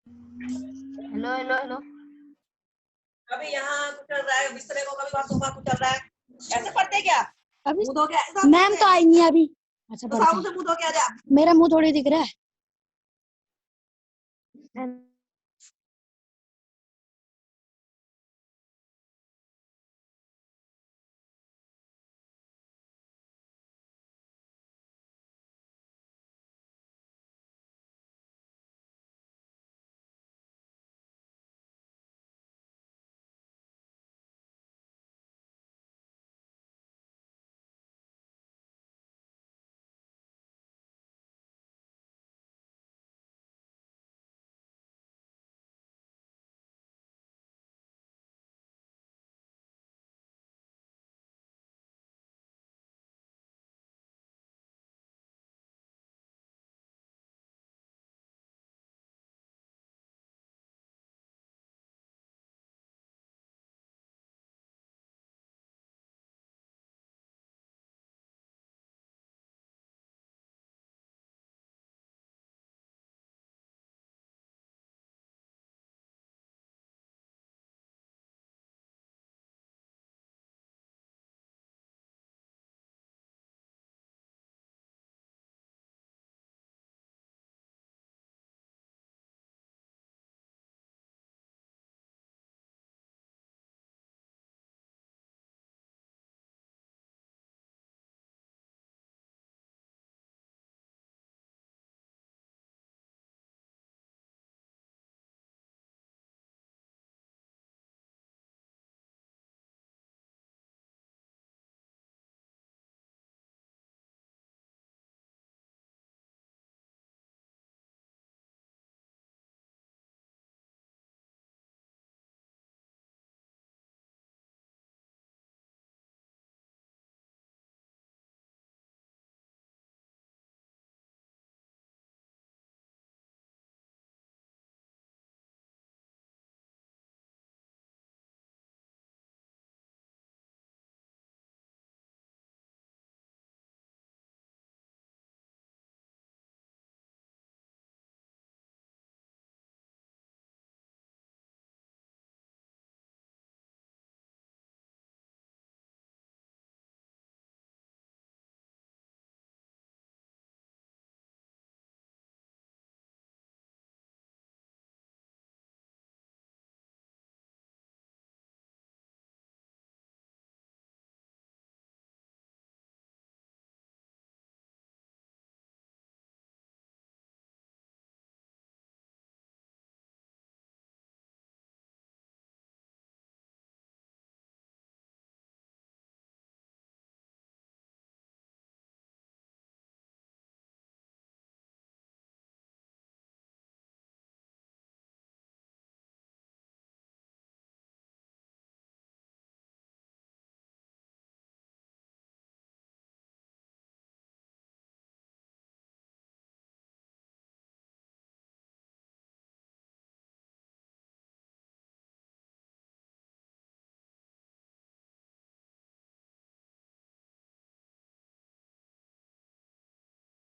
Hello hello hello. कभी यहाँ कुचल रहा है बिस्तरे को, कभी वहाँ सोफा कुचल रहा है। ऐसे पढ़ते क्या? अभी मुंह धो के ऐसे मैम तो आई नहीं अभी। अच्छा तो पढ़ते साबुन से मुंह धो के आ जा। मेरा मुंह थोड़ी दिख रहा है।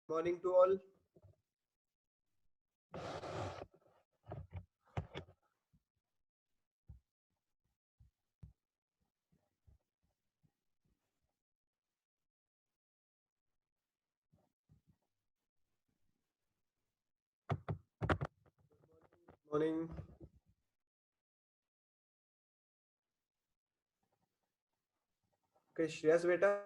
Morning to all. Morning. Okay, Shreyas beta.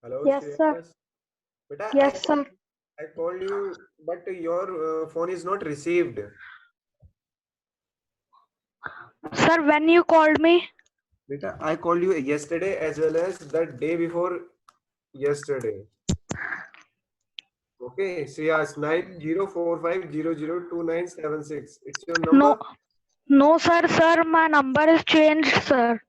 Hello, Yes, sir. Shreyas. Beta, Yes, sir. I called you, but your phone is not received. Sir, when you called me? Beta, I called you yesterday as well as the day before yesterday. Okay, Shreyas 9045002976. It's your number. No, sir. Sir, my number is changed, sir.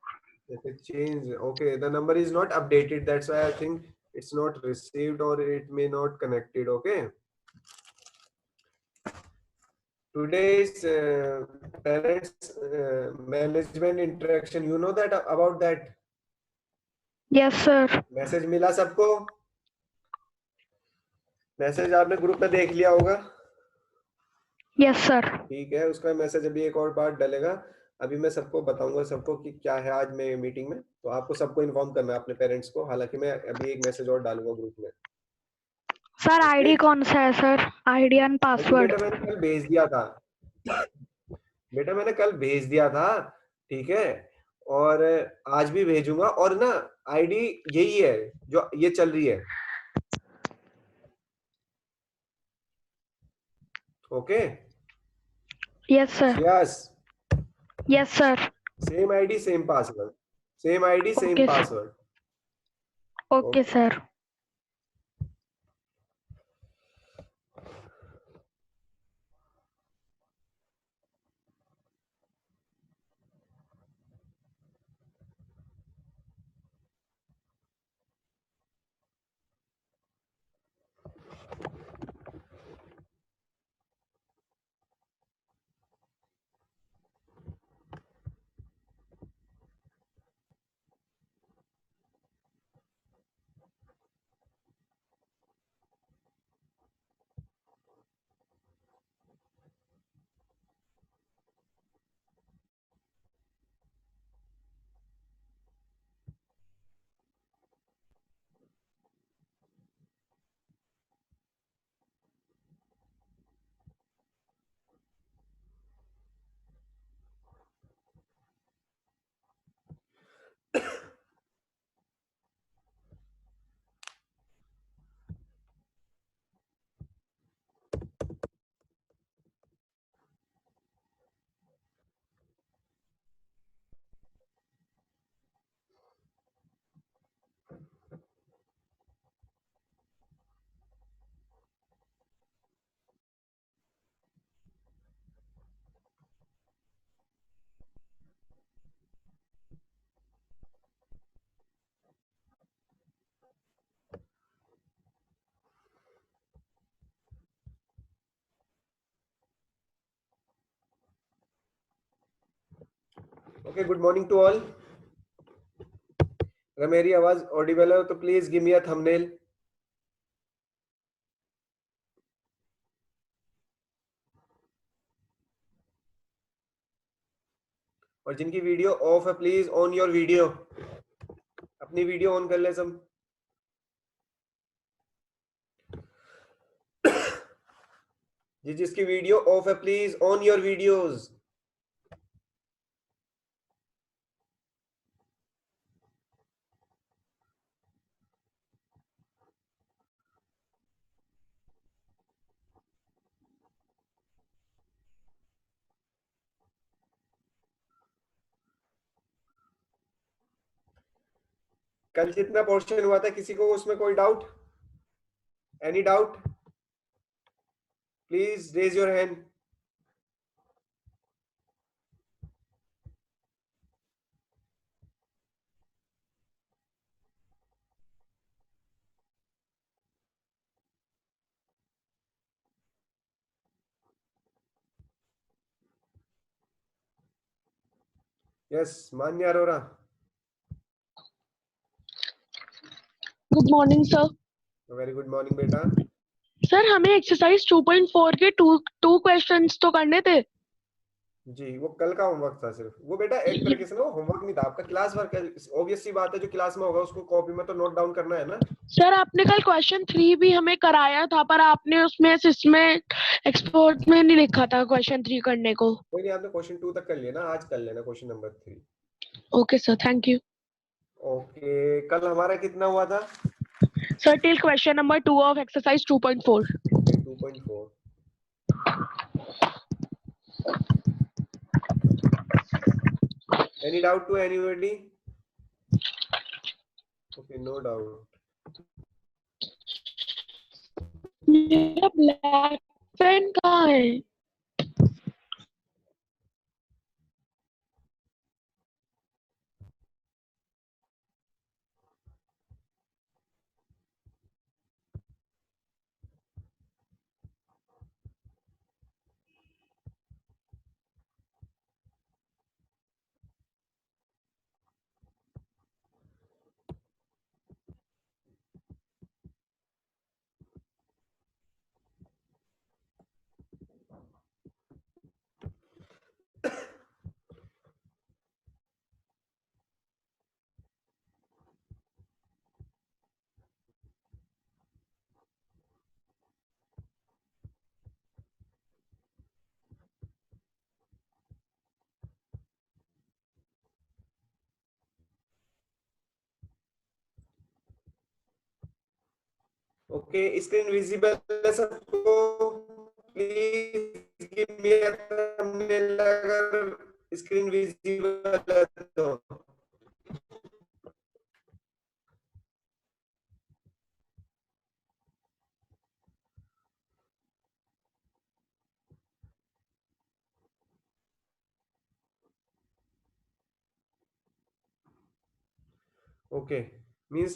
It changed. Okay, the number is not updated. That's why I think it's not received or it may not connected. Okay. Today's parents management interaction. You know that about that Yes, sir. message मिला सबको? Message आपने group में देख लिया होगा? Yes sir. ठीक है, उसका मैसेज अभी एक और बार डलेगा। अभी मैं सबको बताऊंगा सबको कि क्या है आज में मीटिंग में, तो आपको सबको इन्फॉर्म करना है अपने पेरेंट्स को। हालांकि मैं अभी एक मैसेज और डालूंगा ग्रुप में। सर ओके, आईडी कौन सा है sir? ID and ID password? बेटा मैंने कल भेज दिया था। बेटा मैंने कल भेज दिया था, ठीक है, और आज भी भेजूंगा। और ना आईडी यही है जो ये चल रही है। Okay yes sir. Yes, yes sir. Same ID same password, same ID same okay password. Okay okay, sir. Okay, good morning to all. अगर मेरी आवाज ऑडिबल है तो please give me a thumbnail. और जिनकी वीडियो ऑफ है please on your video, अपनी video on कर ले सब। जिसकी वीडियो ऑफ है प्लीज ऑन योर वीडियोज। कल जितना पोर्शन हुआ था किसी को उसमें कोई doubt? Any doubt? Please raise your hand. Yes, Manya Arora. Good morning sir. Very good morning बेटा। सर हमें एक्सरसाइज 2.4 के टू क्वेश्चंस तो करने थे। जी, वो कल का होमवर्क था सिर्फ। वो बेटा एक तरीके से ना होमवर्क नहीं था आपका, क्लास वर्क है। ऑब्वियस सी बात है, जो क्लास में होगा उसको कॉपी में तो नोट डाउन करना है ना। सर आपने कल क्वेश्चन 3 भी हमें कराया था, पर आपने उसमें इसमें एक्सपोर्ट में नहीं लिखा था क्वेश्चन 3 करने को। कोई नहीं, आपने क्वेश्चन 2 तक कर लिया ना, आज कर लेना question number 3। Okay sir, thank you. Okay, कल हमारा कितना हुआ था? Sir till question number 2 of exercise 2.4। Okay, 2.4। Any doubt to anybody? Okay, no doubt. मेरा ब्लैक पेन कहाँ है? ओके, स्क्रीन विजिबल है सबको? Please give me a thumbnail अगर स्क्रीन विजिबल है तो। Okay, means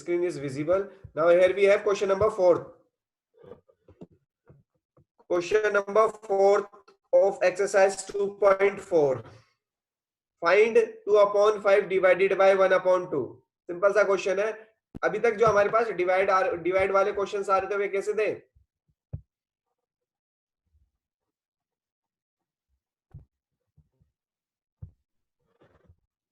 screen is visible. Now here we have question number 4. Question number 4 of exercise 2.4. Find 2/5 divided by 1/2. Simple सा question है। अभी तक जो हमारे पास डिवाइड वाले क्वेश्चन आ रहे थे वे कैसे थे?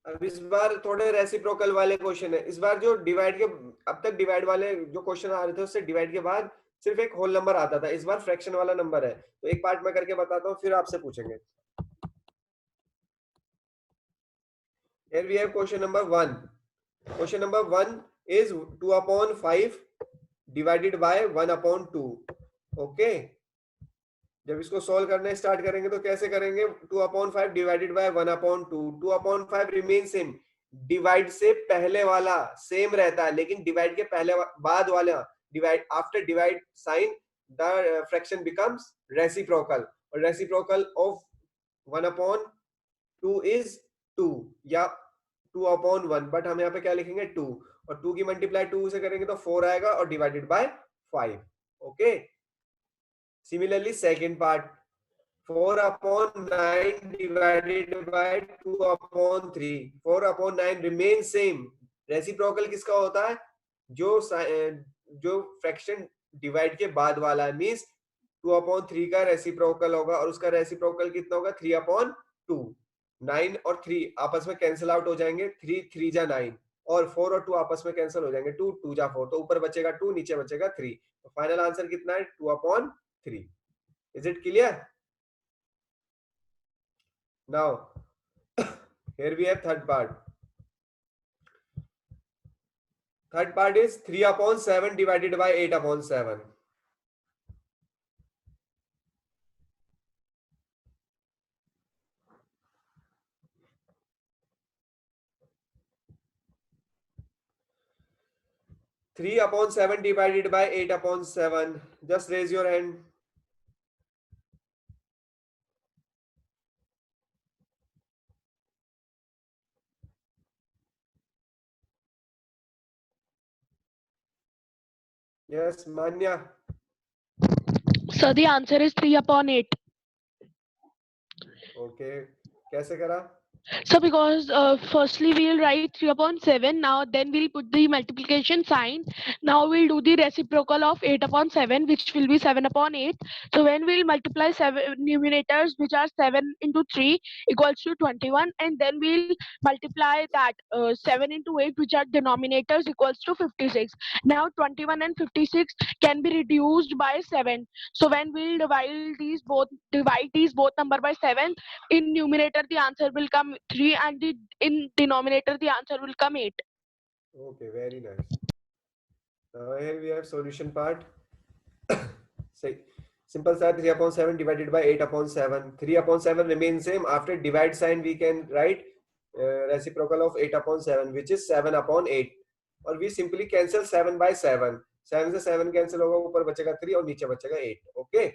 अब इस बार थोड़े रेसिप्रोकल वाले क्वेश्चन है। इस बार जो डिवाइड के अब तक डिवाइड वाले जो क्वेश्चन आ रहे थे उससे डिवाइड के बाद सिर्फ एक होल नंबर आता था, इस बार फ्रैक्शन वाला नंबर है। तो एक पार्ट में करके बताता हूँ, फिर आपसे पूछेंगे। Here we have question number 1. Question number 1 is 2/5 divided by 1/2. Okay. जब इसको सॉल्व करने स्टार्ट करेंगे तो कैसे करेंगे? 2/5 divided by 1/2. 2/5 remain same. Divide से पहले वाला सेम रहता है, लेकिन डिवाइड के पहले बाद वाला divide after divide sign the fraction becomes reciprocal, और रेसिप्रोकल ऑफ 1/2 इज 2 या 2/1, बट हम यहाँ पे क्या लिखेंगे 2, और 2 की मल्टीप्लाई 2 से करेंगे तो 4 आएगा और divided by 5. Okay, similarly second part 4/9 divided by 2/3. 4/9 remain same. Reciprocal किसका होता है? जो फ्रैक्शन डिवाइड के बाद वाला है, मींस 2/3 का रेसिप्रोकल होगा, और उसका रेसिप्रोकल कितना होगा? 3/2. 9 और 3 आपस में कैंसिल आउट हो जाएंगे, 3 3 जा 9, और 4 और 2 आपस में कैंसिल हो जाएंगे, 2 2 जा 4, तो ऊपर बचेगा 2, नीचे बचेगा 3. तो फाइनल आंसर कितना है? 2/3. Is it clear? Now here we have third part. Third part is 3/7 divided by 8/7. Three upon 7 divided by 8/7. Just raise your hand. Yes, Manya. So the answer is 3/8. Okay, कैसे करा? So because firstly we'll write 3/7. Now then we'll put the multiplication sign. Now we'll do the reciprocal of 8/7, which will be 7/8. So when we'll multiply 7 numerators, which are 7 into 3 equals to 21, and then we'll multiply that 7 into 8, which are denominators, equals to 56. Now 21 and 56 can be reduced by 7. So when we'll divide these both number by 7, in numerator the answer will come 3, and in denominator the answer will come 8. Okay, very nice. Now here we have solution part. Simple side, 3/7 divided by 8/7. 3/7 remains same. After divide sign we can write reciprocal of 8/7, which is 7/8. और we simply cancel 7 by 7. 7 से 7 cancel होगा, ऊपर बचेगा 3 और नीचे बचेगा 8. Okay.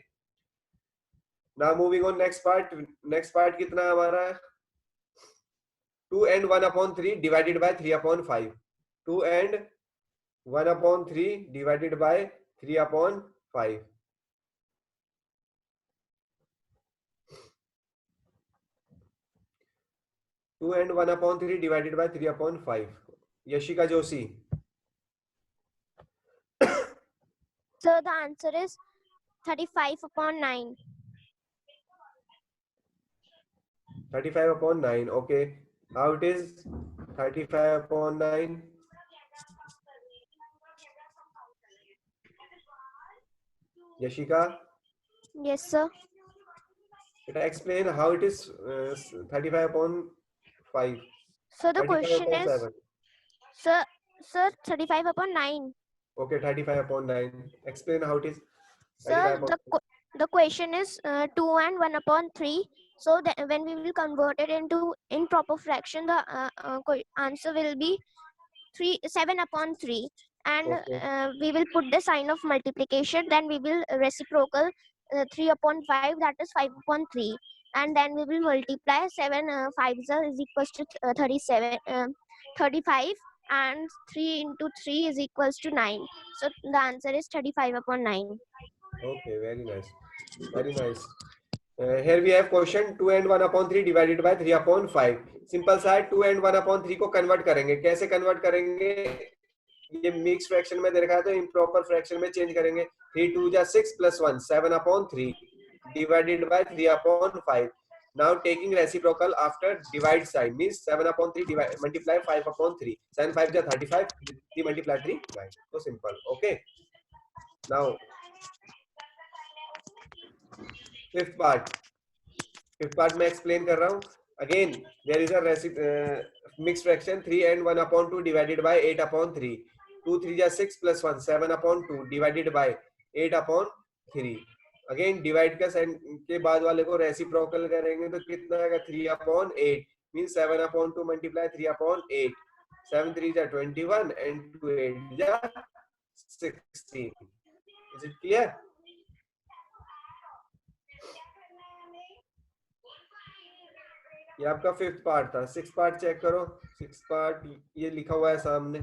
Now moving on next part. Next part कितना है हमारा? 2 and 1/3 divided by 3/5. 2 and 1/3 divided by 3/5. 2 and 1/3 divided by 3/5. Yashika Joshi. So the answer is 35/9. 35/9. Okay. How it is? 35/9. Yashika, Yes, sir. explain how it is 35/5. So the question is, 35/7. sir, 35/9. Okay, 35 upon 9. Explain how it is. Sir, 35 upon the question is 2 and 1 upon 3. So that when we will convert it into improper fraction, the answer will be 7 upon 3. And Okay. we will put the sign of multiplication. Then we will reciprocal 3 upon 5, that is 5 upon 3. And then we will multiply 7 5s is equals to 35, and 3 into 3 is equals to 9. So the answer is 35 upon 9. Okay, very nice. Very nice. Here we have question 2 and 1 upon 3 divided by 3 upon 5. Simple सा है, 2 and 1 upon 3 को convert करेंगे. कैसे convert करेंगे? ये mix fraction में दे रखा है तो इम्प्रॉपर फ्रैक्शन में चेंज करेंगे. 3 2 जा 6 plus 1 7 upon 3 divided by 3 upon 5. Now taking reciprocal after divide sign means 7 upon 3 multiply 5 upon 3. 7 5 ja 35, 3 multiply 3 9. So simple. Okay. Now fifth part में explain कर रहा हूँ. Again there is a mixed fraction 3 and 1 upon 2 divided by 8 upon 3. 2 3 ja 6 plus 1 7 upon 2 divided by 8 upon 3. Again divide का sign के बाद वाले को reciprocal करेंगे तो कितना आएगा 3 upon 8 means 7 upon 2 multiply 3 upon 8. 7 3 जा 21 and 2 8 जा 16. Is it clear? ये आपका फिफ्थ पार्ट था. सिक्स पार्ट चेक करो. सिक्स पार्ट ये लिखा हुआ है सामने.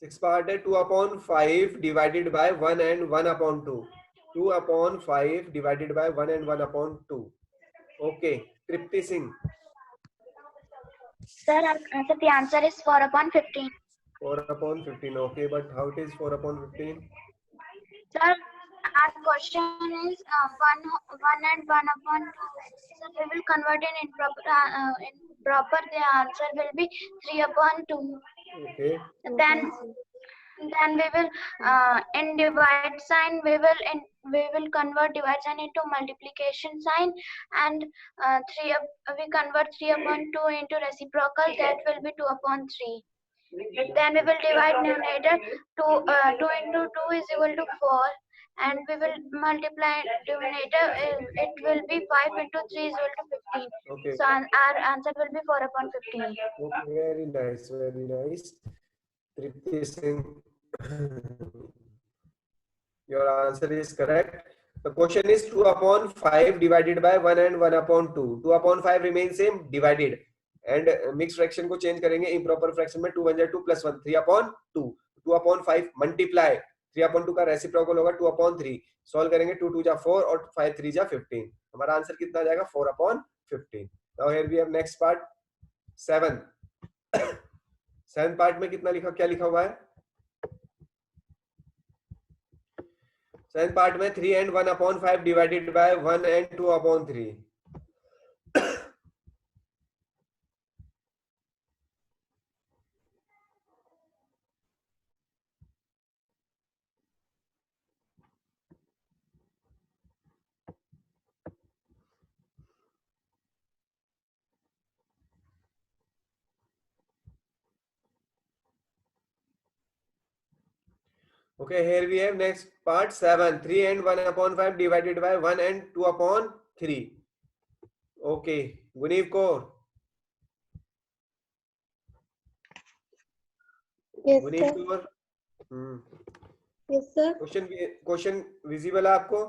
सिक्स पार्ट है 2 upon 5 divided by 1 and 1 upon 2. 2 upon 5 divided by 1 and 1 upon 2. Okay. Tripti Singh. Sir, the answer is 4 upon 15. 4 upon 15. Okay, but how it is 4 upon 15? Sir, our question is 1 and 1 upon 2. So we will convert in improper. The answer will be 3 upon 2. Okay. Then we will in divide sign we will convert divide sign into multiplication sign, and we convert 3 upon 2 into reciprocal, that will be 2 upon 3. Then we will divide numerator. 2 into 2 is equal to 4, and we will multiply denominator. It will be 5 into 3 is equal to 15. Okay. So our answer will be 4 upon 15. Okay, very nice, very nice. Tripti Singh, your answer is correct. The question is 2 upon 5 divided by 1 and 1 upon 2. 2 upon 5 remains same, divided. And mixed fraction को change करेंगे improper fraction में 2 1 2 plus 1 3 upon 2. 2 upon 5 multiply 3 upon 2 का reciprocal होगा 2 upon 3. Solve करेंगे 2 2 जा 4 और 5 3 जा 15. हमारा आंसर कितना आ जाएगा 4 upon 15. Now here we have next part 7. 7 part में कितना लिखा, क्या लिखा हुआ है? 7 पार्ट में 3 and 1 upon 5 divided by 1 and 2 upon 3. Okay, here we have next part 7. 3 and 1 upon 5 divided by 1 and 2 upon 3. Okay, Guneev Kaur. Yes, Guneev sir. Kaur. Yes, sir. Question visible है आपको?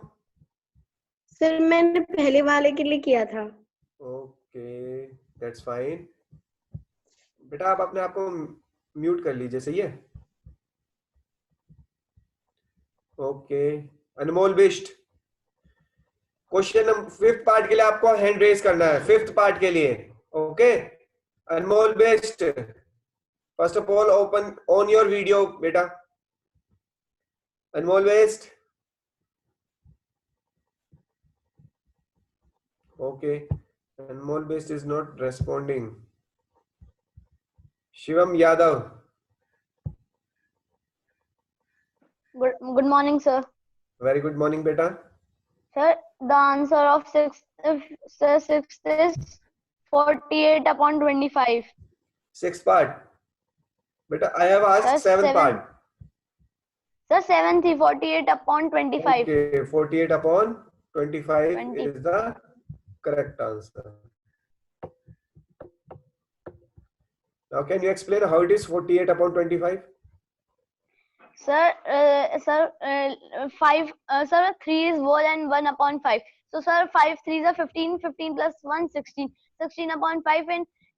सर मैंने पहले वाले के लिए किया था. Okay, that's fine. बेटा आप अपने आप को म्यूट कर लीजिए, सही है? Okay. Anmol Bisht, question fifth part के लिए आपको हैंड रेज करना है. फिफ्थ पार्ट के लिए. Okay. Anmol Bisht, first of all open on your video बेटा. Anmol Bisht. Okay. Anmol Bisht is not responding. Shivam Yadav. Good morning, sir. Very good morning, beta. Sir, the answer of 6 is 48 upon 25. Sixth part. बेटा I have asked Sir, 7th part. Sir, 7 348 upon 25. Okay, 48 upon 25 20. is the correct answer. Now can you explain how it is 48 upon 25? Sir, 5, sir, 3 is whole and 1 upon 5. So, sir, 5 3s are 15, 15 plus 1, 16. 16 upon 5,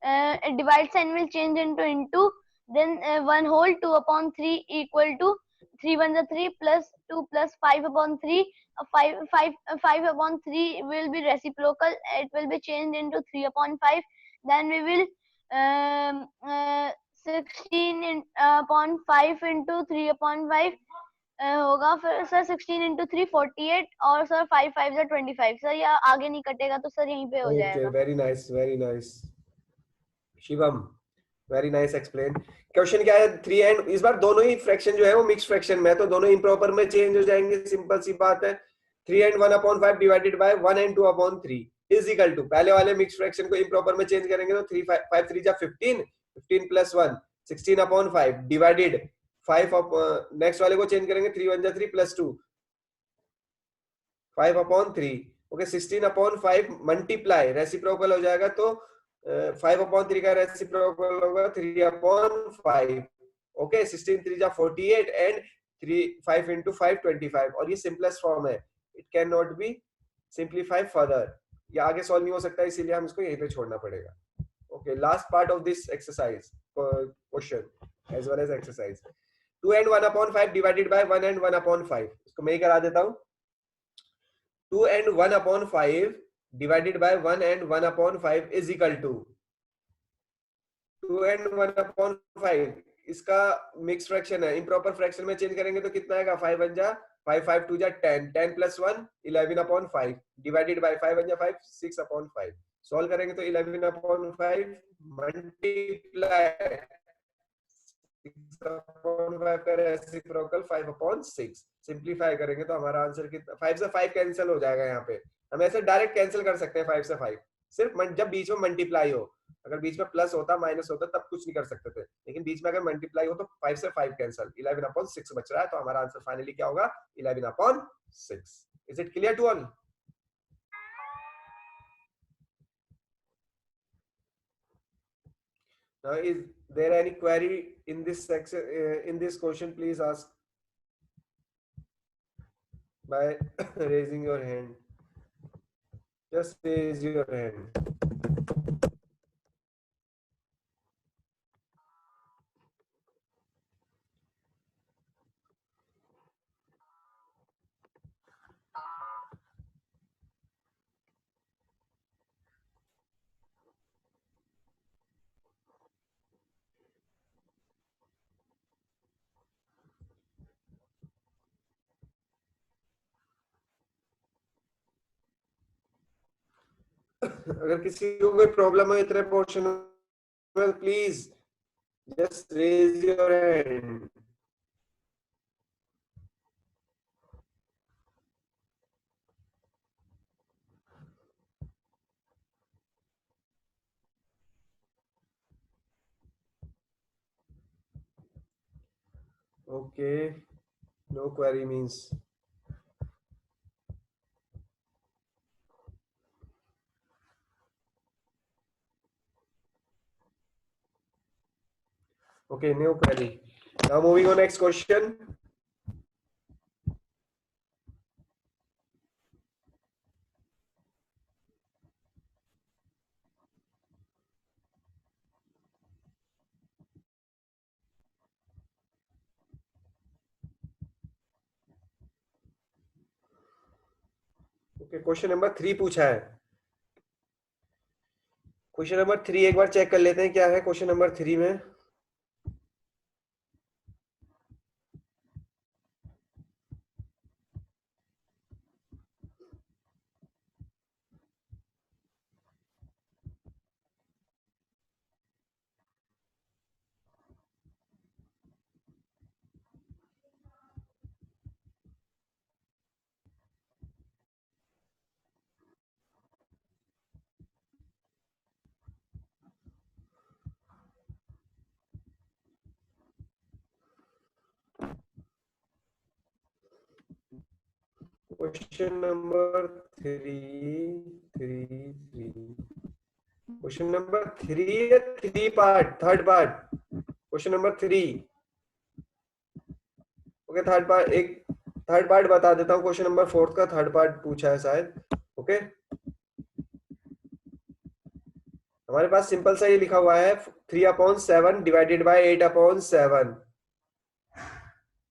and divide sign will change into. Then 1 whole, 2 upon 3 equal to 3 1 is 3 plus 2 plus 5 upon 3. 5 upon 3 will be reciprocal. It will be changed into 3 upon 5. Then we will 16 upon 5 into 3 upon 5 होगा फिर sir 16 into 3 48 और sir 5 5 है 25 sir ये आगे नहीं कटेगा तो sir यहीं पे हो Okay, जाएगा. very nice, very nice. Shivam, very nice explain. Question क्या है? 3 एंड इस बार दोनों ही फ्रैक्शन जो है वो मिक्स फ्रैक्शन में है, तो दोनों इम्प्रॉपर में चेंज हो जाएंगे. सिंपल सी बात है. 3 and 1 upon 5 divided by 1 and 2 upon 3 is equal to, पहले वाले मिक्स फ्रैक्शन को इम्प्रॉपर में चेंज करेंगे तो 3 5 3 जा 15, 15 प्लस 1 16 upon 5 डिवाइडेड 5 नेक्स्ट वाले को चेंज करेंगे 3 1 जा 3 plus 2 5 upon 3. Okay, 16 upon 5 multiply reciprocal हो जाएगा, तो 5 upon 3 का रेसिप्रोकल होगा 3 upon 5. ओके, 16 3 जा 48 एंड 3 5 into 5 25, और ये सिंपलेस्ट फॉर्म है. It can not be simplify further. ये आगे सॉल्व नहीं हो सकता, इसीलिए हम इसको यहीं पे छोड़ना पड़ेगा. Okay, last part of this exercise question as well as exercise. 2 and 1 upon 5 divided by 1 and 1 upon 5. इसको मैं ही करा देता हूं. 2 and 1 upon 5 divided by 1 and 1 upon 5 is equal to 2 and 1 upon 5. इसका मिक्स फ्रैक्शन है, इम्प्रॉपर फ्रैक्शन में change करेंगे तो कितना आएगा? 5 1 जा 5 5 2 जा 10 10 plus 1 11 upon 5 divided by 5 1 जा 5 6 upon 5. सॉल्व करेंगे तो 11 upon 5 मल्टीप्लाई 6 upon 5 का रेसिप्रोकल 5 upon 6. सिंपलीफाई करेंगे तो हमारा आंसर कितना? 5 से 5 कैंसिल हो जाएगा. यहाँ पे हम ऐसे डायरेक्ट कैंसिल कर सकते हैं 5 से 5, सिर्फ जब बीच में मल्टीप्लाई हो. अगर बीच में प्लस होता माइनस होता तब कुछ नहीं कर सकते थे, लेकिन बीच में अगर मल्टीप्लाई हो तो 5 से 5 कैंसिल, 11 upon 6 बच रहा है, तो हमारा आंसर फाइनली क्या होगा? 11 upon 6. Is it clear to all? Now, is there any query in this section, in this question? Please ask by raising your hand. Just raise your hand. अगर किसी को कोई प्रॉब्लम हो इतने पोर्शन में, please just raise your hand. Okay, no query means okay, no query. Now moving on, next question. Okay, question number 3 पूछा है. Question number 3 एक बार चेक कर लेते हैं क्या है क्वेश्चन नंबर 3 में. Question number 3 question number 3 part, third part, question number 3। Okay, third part बता देता हूँ। क्वेश्चन नंबर 4 का थर्ड पार्ट पूछा है शायद। ओके, हमारे पास सिंपल सा ये लिखा हुआ है 3/7 डिवाइडेड बाय 8/7,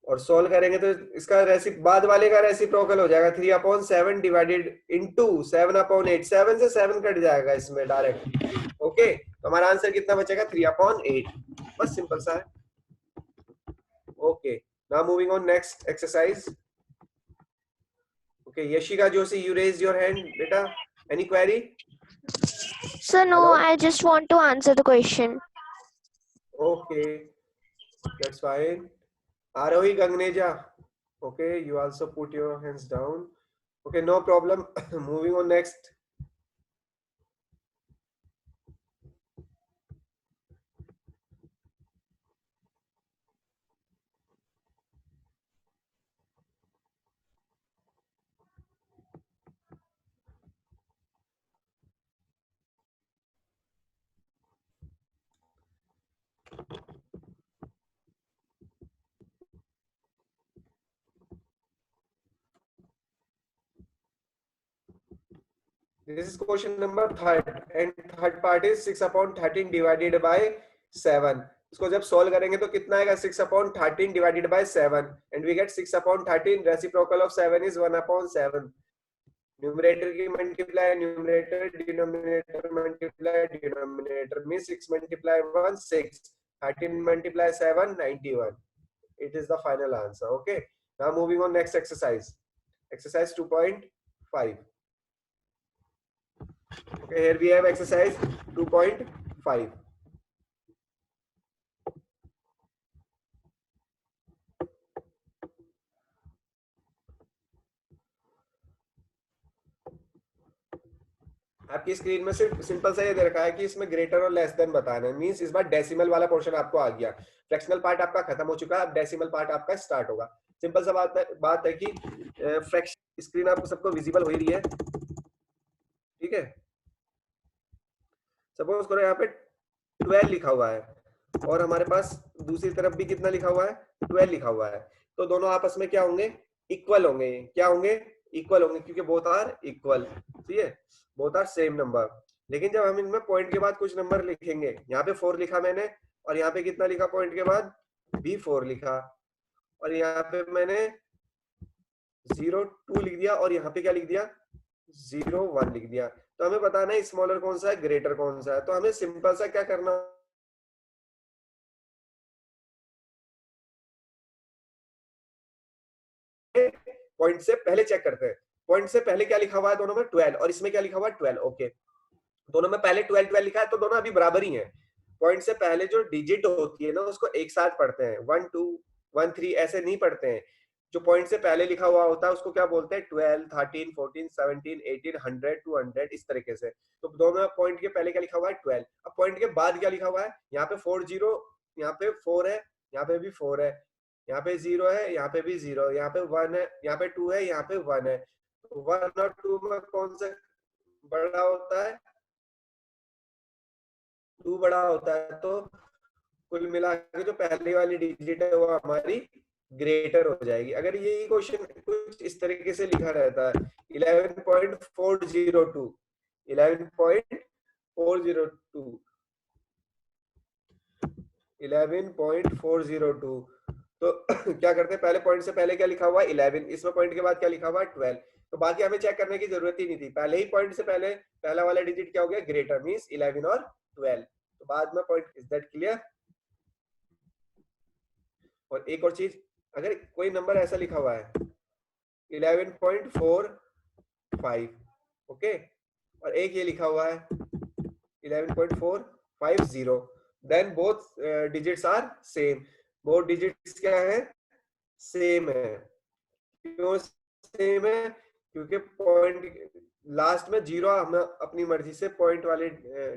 और सोल्व करेंगे तो इसका बाद वाले का रेसिप्रोकल हो जाएगा 3/7 डिवाइडेड इनटू 7/8। 7 से 7 कट जाएगा इसमें डायरेक्ट। ओके, तो हमारा आंसर कितना बचेगा? 3/8। बस सिंपल सा है। Okay, now moving on next exercise. Okay, Yashika Joshi, you raise your hand बेटा। Any query? Sir, no, Hello? I just want to answer the question. Okay, that's fine. Arohi Gangneja. Okay, you also put your hands down. Okay, no problem. Moving on next. This is question number third, and third part is 6/13 divided by 7. इसको जब solve करेंगे तो कितना आएगा? 6/13 divided by 7, and we get 6/13. Reciprocal of 7 is 1/7. Numerator की multiply numerator, denominator multiply denominator, means 6 multiply 1 6, 13 multiply 7 91. It is the final answer. Okay, now moving on next exercise, exercise 2.5. Okay, here we have exercise 2.5. आपकी screen में सिर्फ simple सा ये दे रखा है कि इसमें ग्रेटर और लेस देन बताना है। मींस इस बार डेसिमल वाला पोर्शन आपको आ गया, फ्रैक्शनल पार्ट आपका खत्म हो चुका है, अब डेसिमल पार्ट आपका स्टार्ट होगा। सिंपल सा बात है कि फ्रैक्शन स्क्रीन आपको सबको विजिबल हो ही रही है, ठीक है। सपोज करो यहाँ पे 12 लिखा हुआ है और हमारे पास दूसरी तरफ भी कितना लिखा हुआ है? 12 लिखा हुआ है। तो दोनों आपस में क्या होंगे? इक्वल होंगे। क्या होंगे? इक्वल होंगे, क्योंकि बोथ आर इक्वल, ठीक है, बोथ आर सेम नंबर। लेकिन जब हम इनमें पॉइंट के बाद कुछ नंबर लिखेंगे, यहाँ पे 4 लिखा मैंने, और यहाँ पे कितना लिखा पॉइंट के बाद? भी 4 लिखा, और यहाँ पे मैंने 0.2 लिख दिया, और यहाँ पे क्या लिख दिया? 0.1 लिख दिया। तो हमें बताना है स्मॉलर कौन सा है, ग्रेटर कौन सा है। तो हमें सिंपल सा क्या करना, पॉइंट से पहले चेक करते हैं। पॉइंट से पहले क्या लिखा हुआ है दोनों में? 12, और इसमें क्या लिखा हुआ है? 12। ओके, दोनों में पहले 12 लिखा है, तो दोनों अभी बराबर ही हैं। पॉइंट से पहले जो डिजिट होती है ना, उसको एक साथ पढ़ते हैं, 1 2 1 3 ऐसे नहीं पढ़ते हैं। जो पॉइंट से पहले लिखा हुआ होता है उसको क्या बोलते हैं? 12 13 14 17 18 100 200, इस तरीके से। तो दोनों पॉइंट के पहले क्या लिखा हुआ है? 12। अब पॉइंट के बाद क्या लिखा हुआ है? यहाँ पे 40, यहाँ पे 4 है, यहाँ पे भी 4 है, यहाँ पे 0 है, यहाँ पे भी 0, यहाँ पे 1 है, यहाँ पे 2 है, यहाँ पे 1 है। 1 और 2 में कौन सा बड़ा होता है? 2 बड़ा होता है। तो कुल मिला के जो पहली वाली डिजिट है वो हमारी ग्रेटर हो जाएगी। अगर यही क्वेश्चन कुछ इस तरीके से लिखा रहता है 11.402 11.402, तो क्या करते हैं? पहले पॉइंट से पहले क्या लिखा हुआ है? 11, इसमें पॉइंट के बाद क्या लिखा हुआ है? 12। तो बाकी हमें चेक करने की जरूरत ही नहीं थी, पहले ही पॉइंट से पहले पहला वाला डिजिट क्या हो गया? ग्रेटर, मींस 11 और 12। तो बाद में पॉइंट, इज दैट क्लियर? और एक और चीज, अगर कोई नंबर ऐसा लिखा हुआ है 11.45, ओके, और एक ये लिखा हुआ है 11.450, then both digits are same. Both digits क्या है? सेम है। क्यों सेम है? क्योंकि पॉइंट लास्ट में 0 हमें अपनी मर्जी से पॉइंट वाले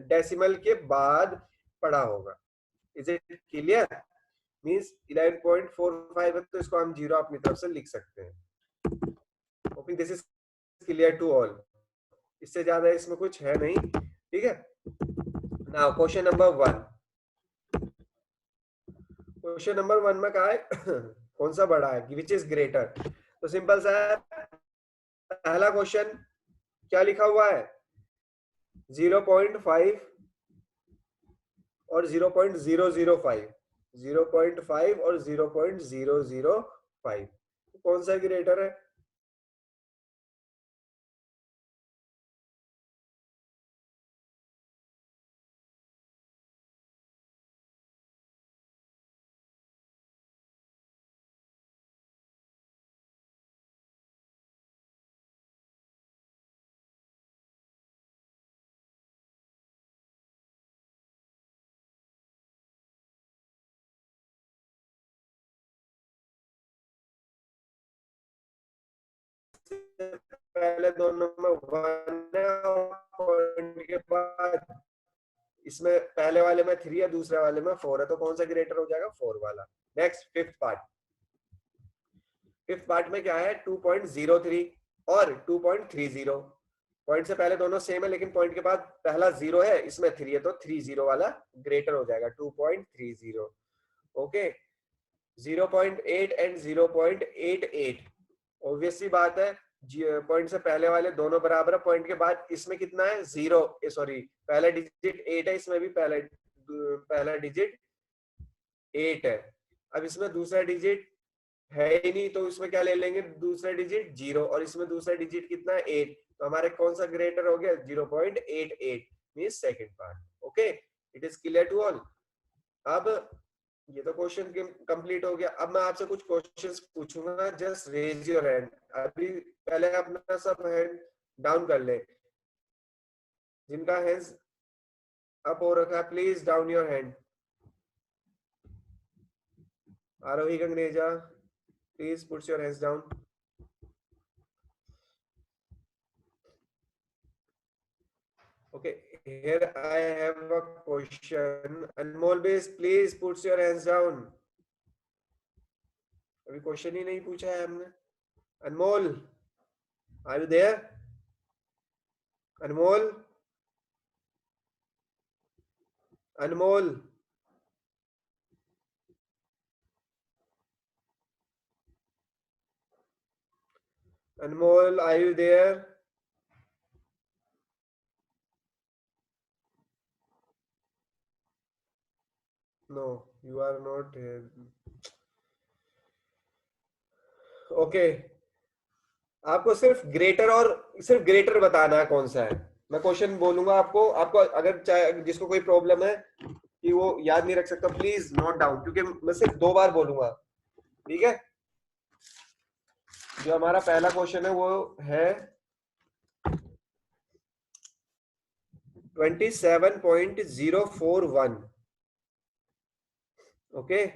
डेसिमल के बाद पढ़ा होगा। Is it clear? मींस 11.45 है तो इसको हम 0 अपनी तरफ से लिख सकते हैं। Okay, think this is clear to all. इससे ज्यादा इसमें कुछ है नहीं. ठीक है. Now question number 1. Question number 1 में कहा है कौन सा बड़ा है, विच इज ग्रेटर. तो सिंपल सा है. पहला क्वेश्चन क्या लिखा हुआ है, 0.5 और 0.005, 0.5 और 0.005. कौन सा ग्रेटर है? पहले दोनों में 1 है और पॉइंट के बाद इसमें पहले वाले में 3 है, दूसरे वाले में 4 है. तो कौन सा ग्रेटर हो जाएगा? 4 वाला. Next fifth part. Fifth part में क्या है, 2.03 और 2.30. पॉइंट से पहले दोनों सेम है, लेकिन पॉइंट के बाद पहला 0 है, इसमें 3 है, तो 30 वाला ग्रेटर हो जाएगा. 2.30. ओके. 0.8 एंड 0.88. ऑब्वियस सी बात है, पॉइंट से पहले वाले दोनों बराबर है. पॉइंट के बाद इसमें कितना है? 0. सॉरी, पहला डिजिट 8 है, इसमें भी पहला डिजिट 8 है. अब इसमें दूसरा डिजिट है ही नहीं, तो इसमें क्या ले लेंगे? दूसरा डिजिट 0. और इसमें दूसरा डिजिट कितना है? 8. तो हमारे कौन सा ग्रेटर हो गया? 0.88 means second part. Okay. It is clear to all. अब ये तो क्वेश्चन कंप्लीट हो गया. अब मैं आपसे कुछ क्वेश्चंस पूछूंगा. Just raise your hand. अभी पहले अपना सब हैंड डाउन कर ले. जिनका हैंड्स अप हो रखा है, please down your hand. Aarohi Gangreja, please put your hands down. Okay, here I have a question. Anmol base, please put your hands down. अभी क्वेश्चन ही नहीं पूछा है हमने. अनमोल, are you there? Anmol, Anmol, Anmol, are you there? No, you are not here. Okay. आपको सिर्फ greater बताना है कौन सा है. मैं क्वेश्चन बोलूंगा आपको अगर जिसको कोई प्रॉब्लम है कि वो याद नहीं रख सकता, प्लीज नोट डाउन, क्योंकि मैं सिर्फ 2 बार बोलूंगा. ठीक है. जो हमारा पहला क्वेश्चन है वो है 27.041. ओके.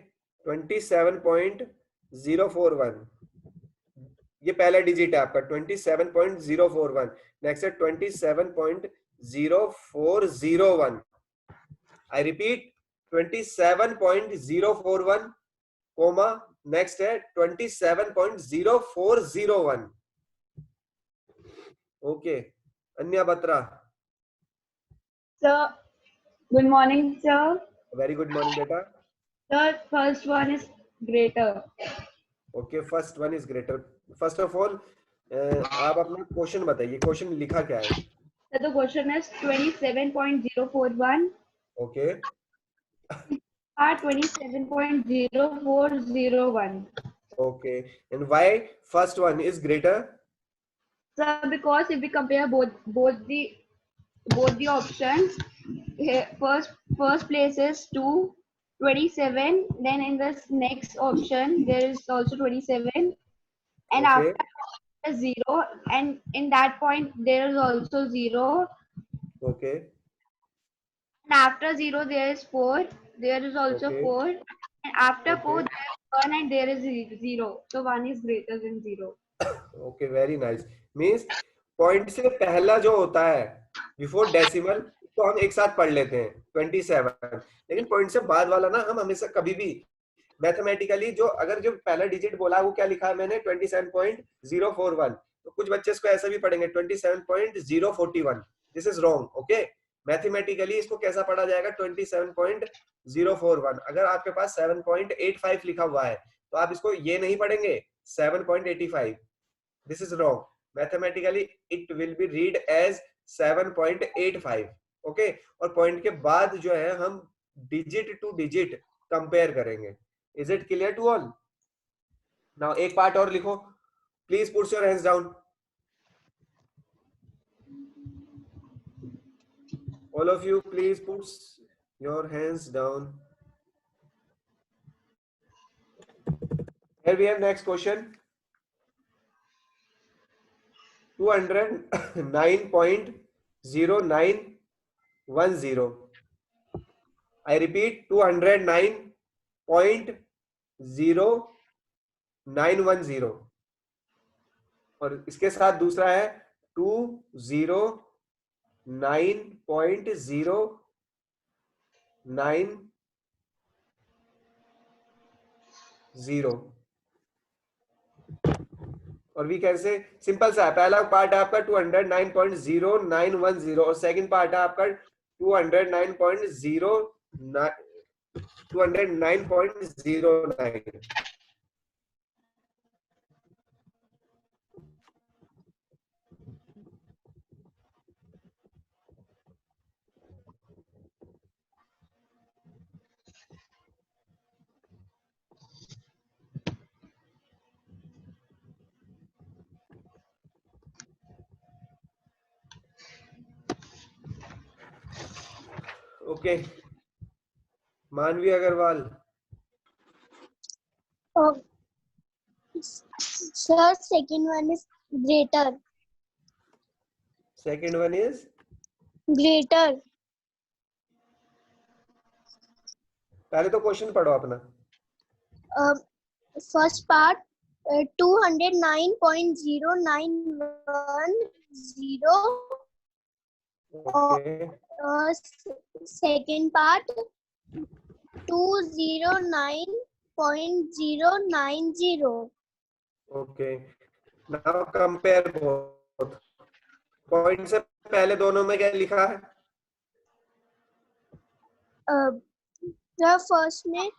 27.041. ये पहला डिजिट है आपका. 27.041. नेक्स्ट है 27.0401. आई रिपीट, 27.041 कोमा नेक्स्ट है 27.0401. Okay. Anya Batra. Sir, good morning, sir. Very good morning बेटा. Sir, first one is greater. Okay, first one is greater. First of all आप अपना क्वेश्चन बताइए. क्वेश्चन लिखा क्या है? So the question is 27.041 okay. or 27.0401. Okay. And why first one is greater? So because if we compare both the options, first place is 27. Then in this next option there is also 27, and Okay. after is 0, and in that point there is also 0, Okay. and after 0 there is 4. There is also Okay. 4, and after Okay. 4 there is 1, and there is 0. So 1 is greater than 0. Okay, very nice. Means point से पहला जो होता है before decimal, तो हम एक साथ पढ़ लेते हैं 27. लेकिन पॉइंट से बाद वाला ना हम हमेशा कभी भी मैथमेटिकली जो पहला डिजिट बोला वो क्या लिखा है मैंने 27.041. तो कुछ बच्चे इसको ऐसा भी पढ़ेंगे 27.041, this is wrong. Okay, mathematically इसको कैसा पढ़ा जाएगा 27.041। अगर आपके पास 7.85 लिखा हुआ है तो आप इसको ये नहीं पढ़ेंगे 7.85, this is wrong. Mathematically it will be read as 7.85। Okay, और पॉइंट के बाद जो है हम डिजिट टू डिजिट कंपेयर करेंगे। Is it clear to all? Now एक पार्ट और लिखो, please put your hands down, all of you please put your hands down. Here we have next question, 209.0910. I repeat 209.0910, और इसके साथ दूसरा है 209.090, और वी कैसे सिंपल सा है। पहला पार्ट है आपका 209.0910 और सेकंड पार्ट है आपका 209.09. ओके, मानवी Agarwal. Sir, second one is greater. Second one is Greater. पहले तो क्वेश्चन पढ़ो अपना। First part 209.0910. Okay, Second part 209.090. Okay, now compare both. Point से पहले दोनों में क्या लिखा है? The first में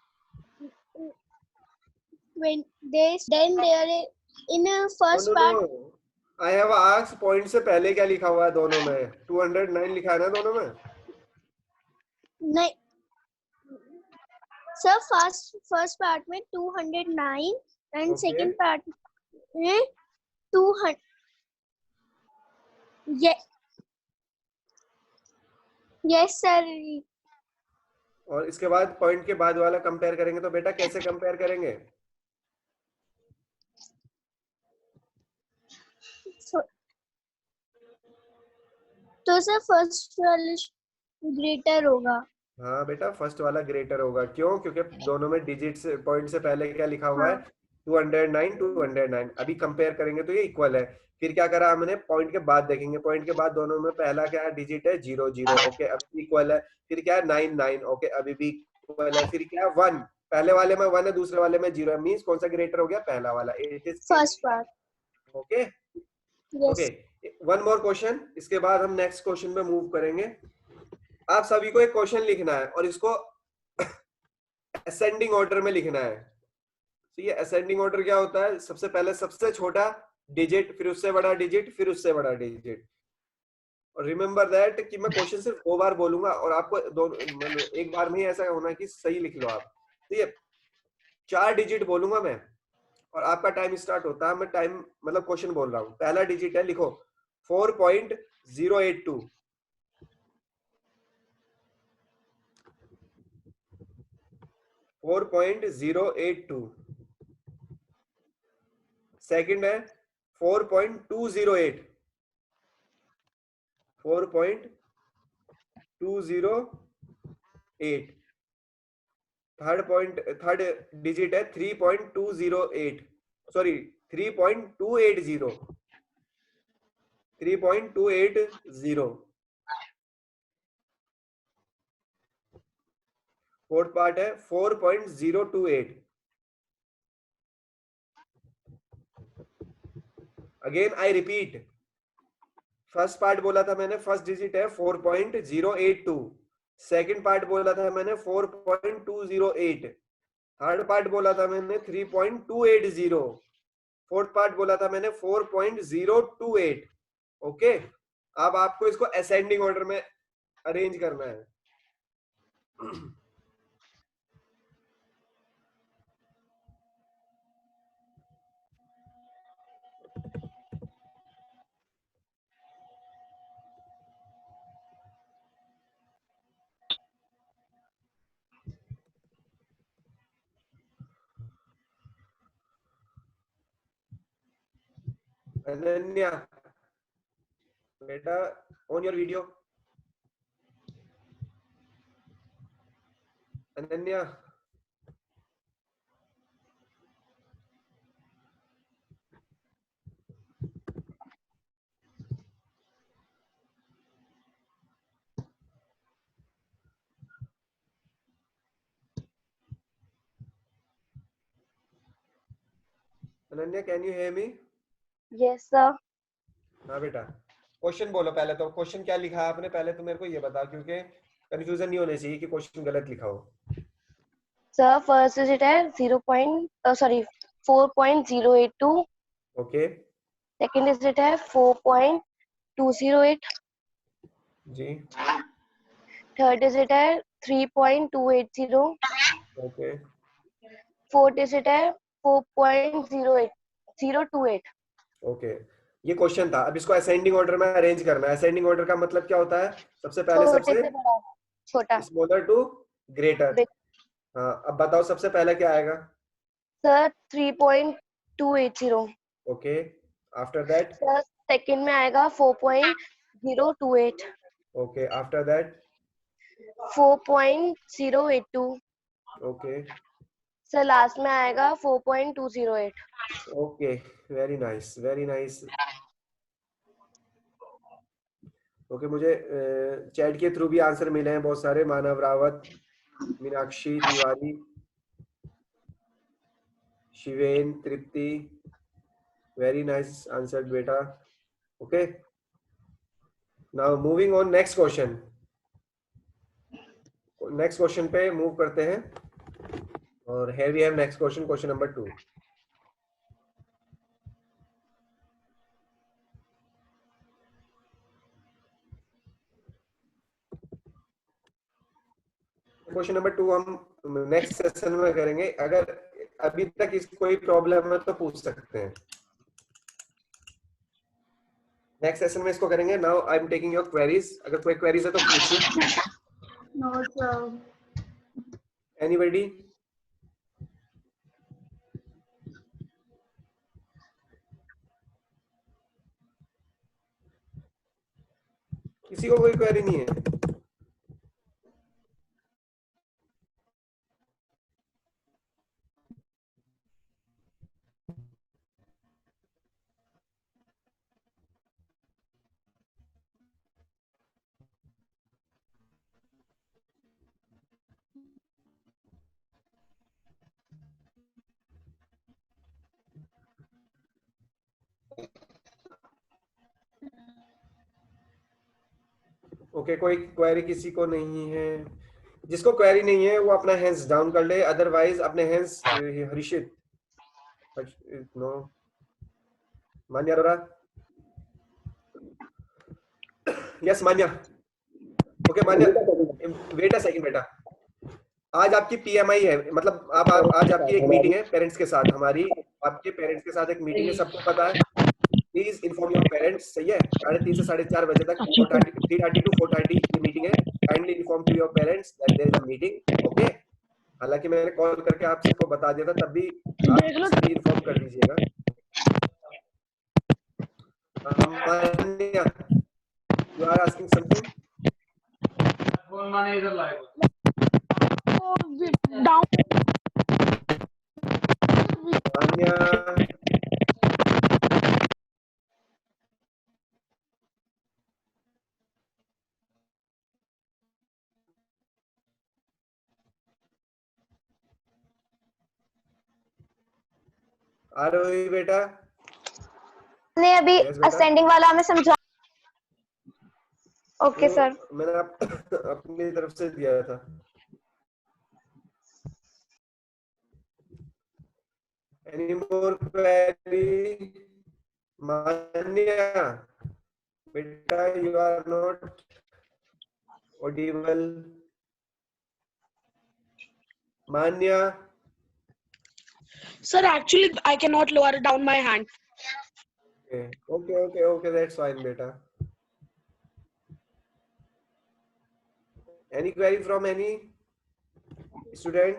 when then there is in first part. I have asked point से पहले क्या लिखा हुआ है दोनों में? 209 लिखा है ना दोनों में? नहीं सर, फर्स्ट पार्ट में 209 एंड Okay. सेकंड पार्ट में 200. Yes sir. और इसके बाद पॉइंट के बाद वाला कंपेयर करेंगे तो बेटा कैसे कंपेयर करेंगे? तो सर फर्स्ट वाला ग्रेटर होगा। हाँ बेटा, फर्स्ट वाला ग्रेटर होगा। क्यों? क्योंकि दोनों में डिजिट से पॉइंट से पहले क्या लिखा हुआ है? 209. अभी कंपेयर करेंगे तो ये इक्वल है। फिर क्या करा हमने? पॉइंट के बाद देखेंगे, पॉइंट के बाद दोनों में पहला क्या डिजिट है? 0 ओके, अभी इक्वल है। फिर क्या है? 9 ओके, अभी भी इक्वल है। फिर क्या है? 1, पहले वाले में 1 है, दूसरे वाले में 0 है, मींस कौन सा ग्रेटर हो गया? पहला वाला। It is first part. Okay. Okay, one more question, इसके बाद हम नेक्स्ट क्वेश्चन पे मूव करेंगे। आप सभी को एक क्वेश्चन लिखना है और इसको असेंडिंग ऑर्डर में लिखना है। तो ये असेंडिंग ऑर्डर क्या होता है? सबसे पहले सबसे छोटा डिजिट, फिर उससे बड़ा डिजिट, फिर उससे बड़ा डिजिट। और रिमेंबर दैट कि मैं क्वेश्चन सिर्फ 2 बार बोलूंगा और आपको मतलब एक बार में ही ऐसा होना है कि सही लिख लो आप। तो ये 4 डिजिट बोलूंगा मैं और आपका टाइम स्टार्ट होता है। मैं टाइम मतलब क्वेश्चन बोल रहा हूं। पहला डिजिट है, लिखो 4.082। सेकंड है 4.208। 4.208। थर्ड डिजिट है 3.208, सॉरी 3.280। 3.280। फोर्थ पार्ट है 4.028। Again I repeat, first part बोला था मैंने, फर्स्ट डिजिट है 4.082, सेकंड पार्ट बोला था मैंने 4.208, थर्ड पार्ट बोला था मैंने 3.280, फोर्थ पार्ट बोला था मैंने 4.028। ओके, अब आपको इसको असेंडिंग ऑर्डर में अरेंज करना है। अनन्या बेटा, on your video. Ananya, Ananya can you hear me? Yes sir. हाँ बेटा, क्वेश्चन बोलो पहले। तो क्वेश्चन क्या लिखा है आपने, पहले तो मेरे को ये बता, क्योंकि कंफ्यूजन नहीं होनी चाहिए कि क्वेश्चन गलत लिखा हो। सर फर्स्ट डिजिट है 4.082, ओके सेकंड डिजिट है 4.208, जी, थर्ड डिजिट है 3.280, ओके फोर्थ डिजिट है 4.08028। ओके, ये क्वेश्चन था। अब इसको असेंडिंग ऑर्डर में अरेंज करना है। असेंडिंग ऑर्डर का मतलब क्या होता है? सबसे पहले छोटे सबसे से बड़ा, छोटा। Smaller to greater. हाँ, अब बताओ सबसे पहले क्या आएगा? Sir 3.280। Okay, after that? Sir second में आएगा 4.028, okay, after that? 4.082। Okay sir last में आएगा 4.208। Okay, very nice very nice. Okay, मुझे चैट के थ्रू भी आंसर मिले हैं बहुत सारे। Manav Rawat, Meenakshi Tiwari, Shiven, Tripti, very nice answered बेटा। Okay, now moving on next question. Next question पे मूव करते हैं, और here we have next question, question number 2. Question number 2 हम नेक्स्ट सेशन में करेंगे। अगर अभी तक इस कोई प्रॉब्लम है तो पूछ सकते हैं। नेक्स्ट सेशन में इसको करेंगे। Now I am taking your queries. अगर कोई क्वेरीज है तो पूछिए। No, sir. एनीबॉडी? किसी को कोई क्वेरी नहीं है? ओके, कोई क्वेरी किसी को नहीं है? जिसको क्वेरी नहीं है वो अपना हैंड्स डाउन कर ले, अदरवाइज अपने hands Harshit, no, Manya Arora, yes Manya. Okay Manya, wait a second बेटा। आज आपकी पीएमआई है, मतलब आप आज आपकी एक मीटिंग है पेरेंट्स के साथ। हमारी आपके पेरेंट्स के साथ एक मीटिंग है, सबको पता है। प्लीज इन्फॉर्म योर पेरेंट्स, सही है? 3:30 से 4:30 बजे तक, 3:30 to 4:30 ये मीटिंग है। Kindly inform to your parents that there is a meeting. Okay, हालांकि मैंने कॉल करके आप सबको बता दिया था, तब भी आप देख लो। सभी इन्फॉर्म कर दीजिएगा। Manya, you are asking something? Down Manya, Aarohi बेटा, ने अभी Yes, बेटा। असेंडिंग वाला हमें समझा। ओके तो सर। मैंने अपनी तरफ से दिया था। Any more query? Manya, beta, you are not audible. Manya, Sir, actually, I cannot lower down my hand. okay, that's fine, beta. Any query from any student?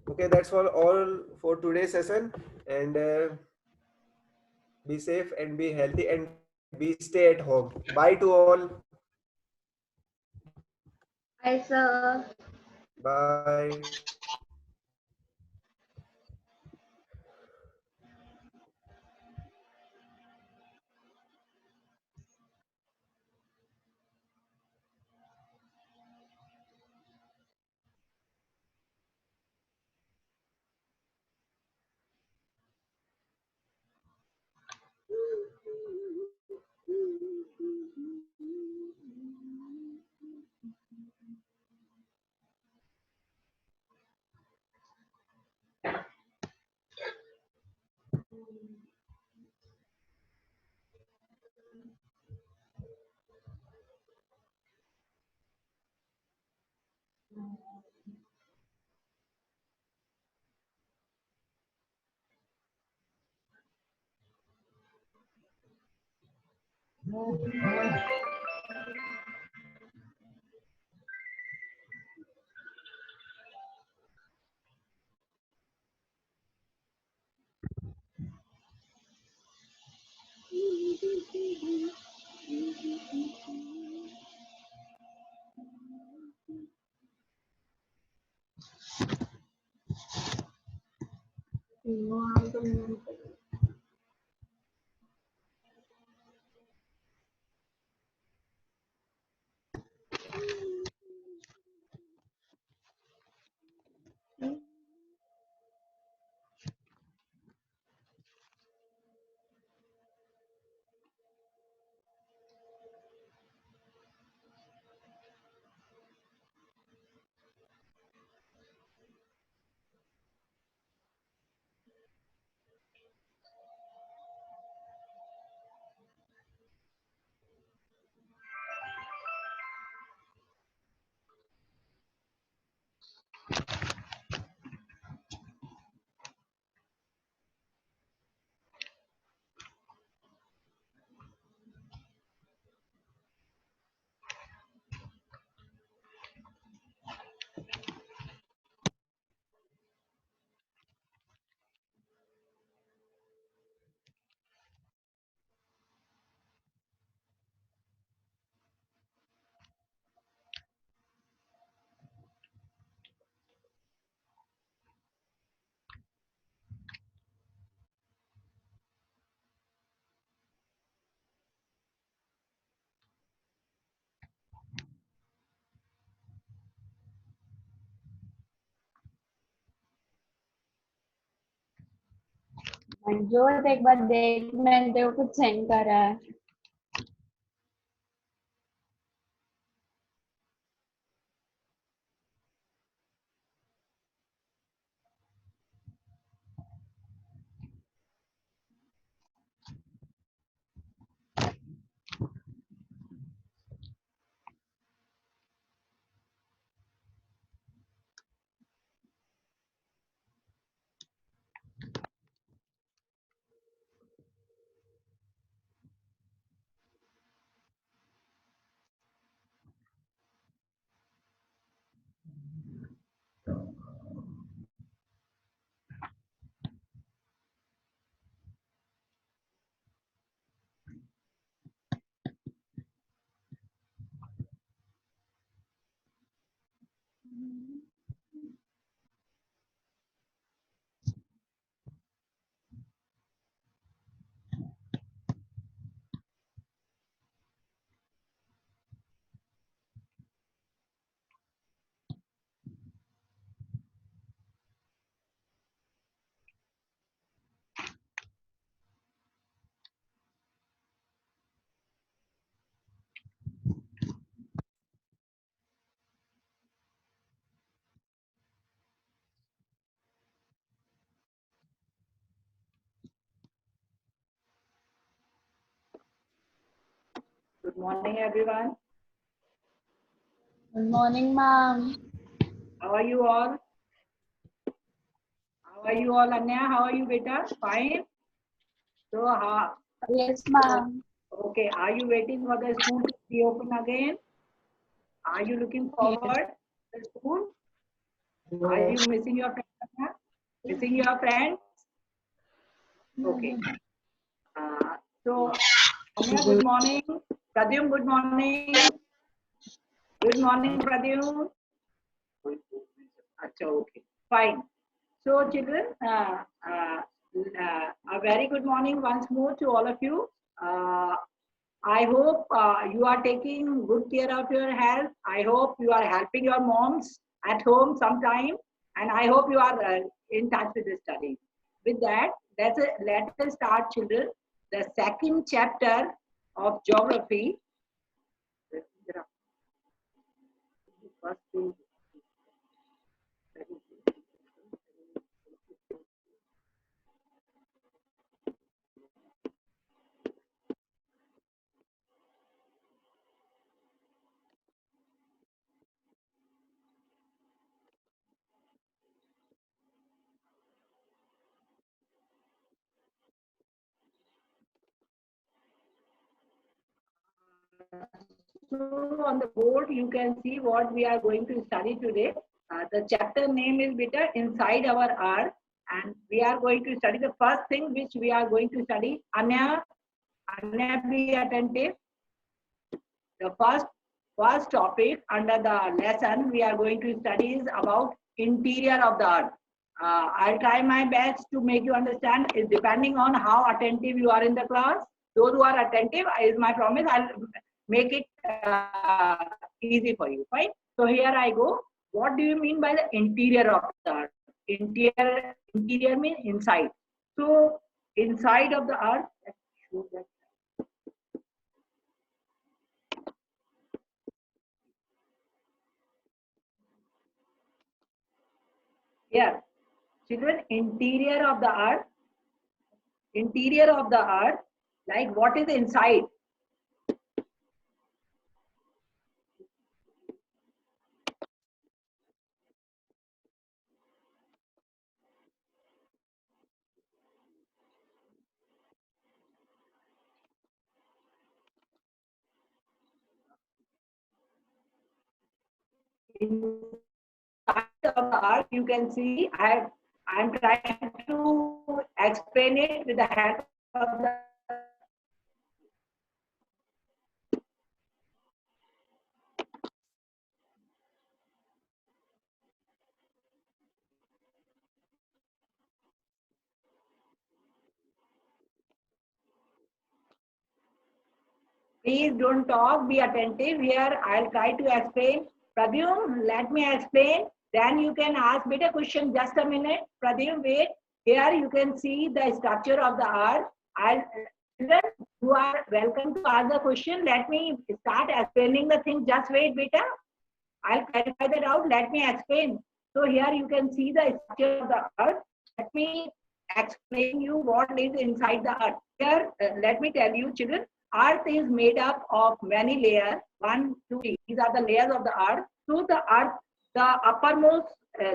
Okay, that's all for today's session, and be safe and be healthy and be stay at home. Bye to all. Hi, sir. Bye. Manjot एक बार देख, मैंने तेरे को कुछ send करा है। morning, everyone. Good morning, ma'am. How are you all? How are you all, Anya? How are you, beta? Fine. So, Yes, ma'am. okay. Are you waiting for the school to reopen again? Are you looking forward to the school? Are you missing your friends? Anya? Missing your friends? Okay. So, Anya, good morning. Pradyum, good morning. Good morning, Pradyum. Acha, okay. Fine. So, children, a very good morning once more to all of you. I hope you are taking good care of your health. I hope you are helping your moms at home sometime, and I hope you are in touch with the study. With that, let us start, children, the second chapter of geography. So on the board, you can see what we are going to study today. The chapter name is beta Inside Our Earth, and we are going to study the first thing which we are going to study. Anya, be attentive. The first topic under the lesson we are going to study is about interior of the earth. I'll try my best to make you understand. It's depending on how attentive you are in the class. Those who are attentive, is my promise, I'll make it easy for you. Fine. So here I go. What do you mean by the interior of the earth? Interior means inside. So inside of the earth, let's show that. Here, children, interior of the earth, like what is inside? Inside of the earth, you can see, I'm trying to explain it with the help of the please don't talk, be attentive. Here, I'll try to explain. Pradyum, let me explain. Then you can ask me a question. Just a minute. Pradyum, wait. Here you can see the structure of the earth. You are welcome to ask the question. Let me start explaining the thing. Just wait, beta. I'll clarify that out. Let me explain. So here you can see the structure of the earth. Let me explain you what is inside the earth. Here, let me tell you, children, earth is made up of many layers. 1, 2, 3. These are the layers of the earth. So the earth, the uppermost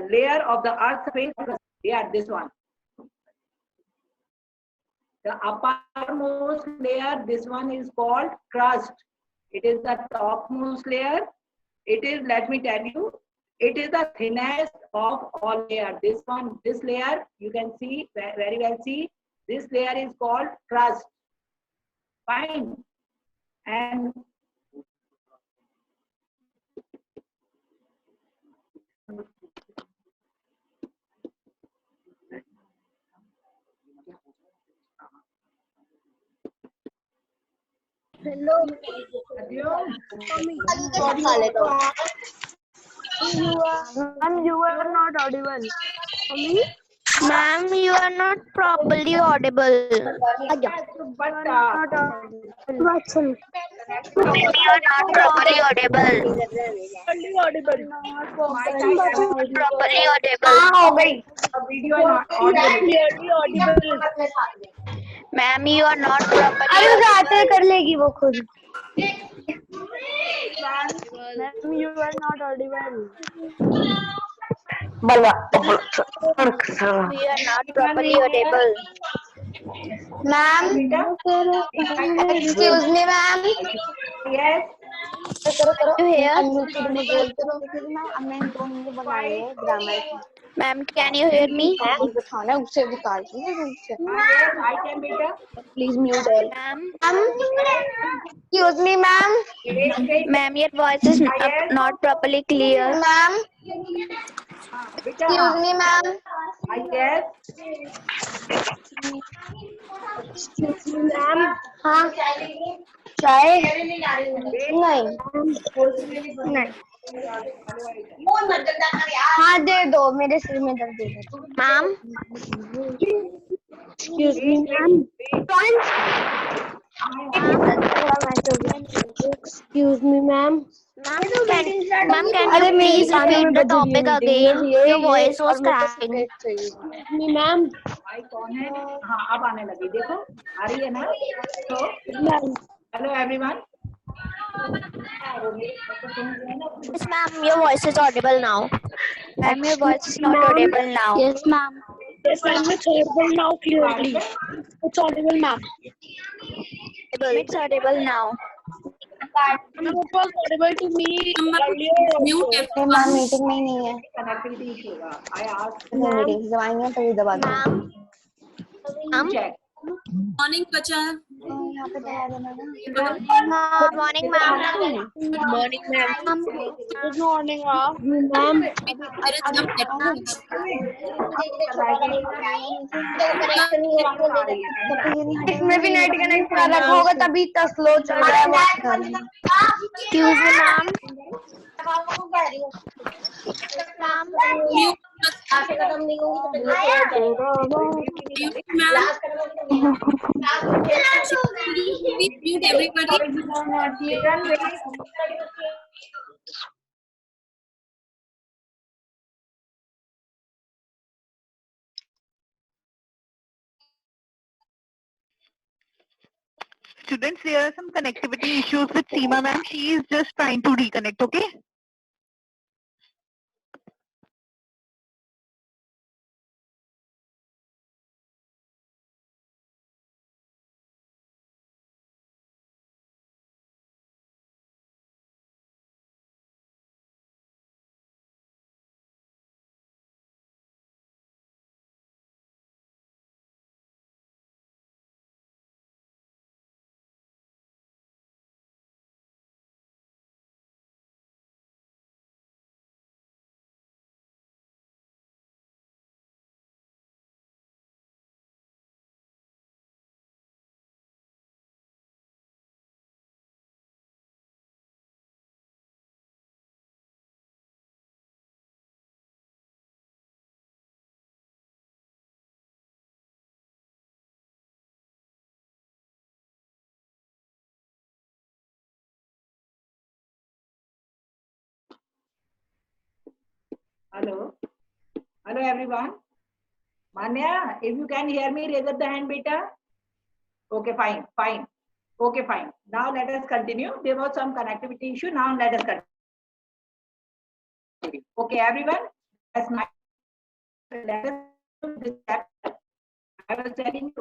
layer of the earth surface, yeah, this one. The uppermost layer, this one is called crust. It is the topmost layer. It is, let me tell you, it is the thinnest of all layers. This one, this layer, you can see, very well see, this layer is called crust. Fine. And Hello. Ma'am, you are not audible. Ma'am, you are not properly audible. but You are not properly audible. Properly audible. video and audio. Ma'am, you are not properly audible. कर लेगी वो खुद Ma'am, you are not audible. We are not properly audible. Ma'am, excuse me, ma'am. Yes. Can you hear? Ma'am, can you hear me? Yes, I can, beta. Please mute all. Ma'am, excuse me, ma'am. Ma'am, your voice is Yes. not properly clear. Ma'am, Beta. excuse me, ma'am. Yes. Ma'am हाँ चाय नहीं हाँ दे दो मेरे सिर में दर्द हो रहा है ma'am excuse me ma'am excuse me ma'am Ma'am, can you please repeat the topic again? Your voice was cracking. Me ma'am भाई कौन है? हाँ अब आने लगी, देखो आ रही है ना? तो hello everyone. Yes, ma'am, your voice is audible now. Ma'am, your voice is not audible now. Yes, ma'am. yes ma'am it's audible now clearly it's audible ma'am It's audible now. it was audible to me earlier also. Ma'am, meeting में नहीं है. Connectivity issue होगा। I ask meeting दबाएंगे तभी दबा देंगे. Ma'am. Check. Morning बच्चा। यहाँ पे दबा देना ना. Good morning, ma'am. good morning ma'am good morning ma'am अरे जब इसमें भी नेट कनेक्ट कर रखा होगा तभी इतना स्लो चल रहा है. Excuse me, ma'am. Mute everybody. Students, there are some connectivity issues with Seema ma'am. She is just trying to reconnect, okay? Hello. Hello everyone. Manya, if you can hear me, raise up the hand, beta. Okay, fine, fine. Okay, fine. Now let us continue. There was some connectivity issue. Now let us continue. Okay, everyone. That's my. Let us do this chapter. I was telling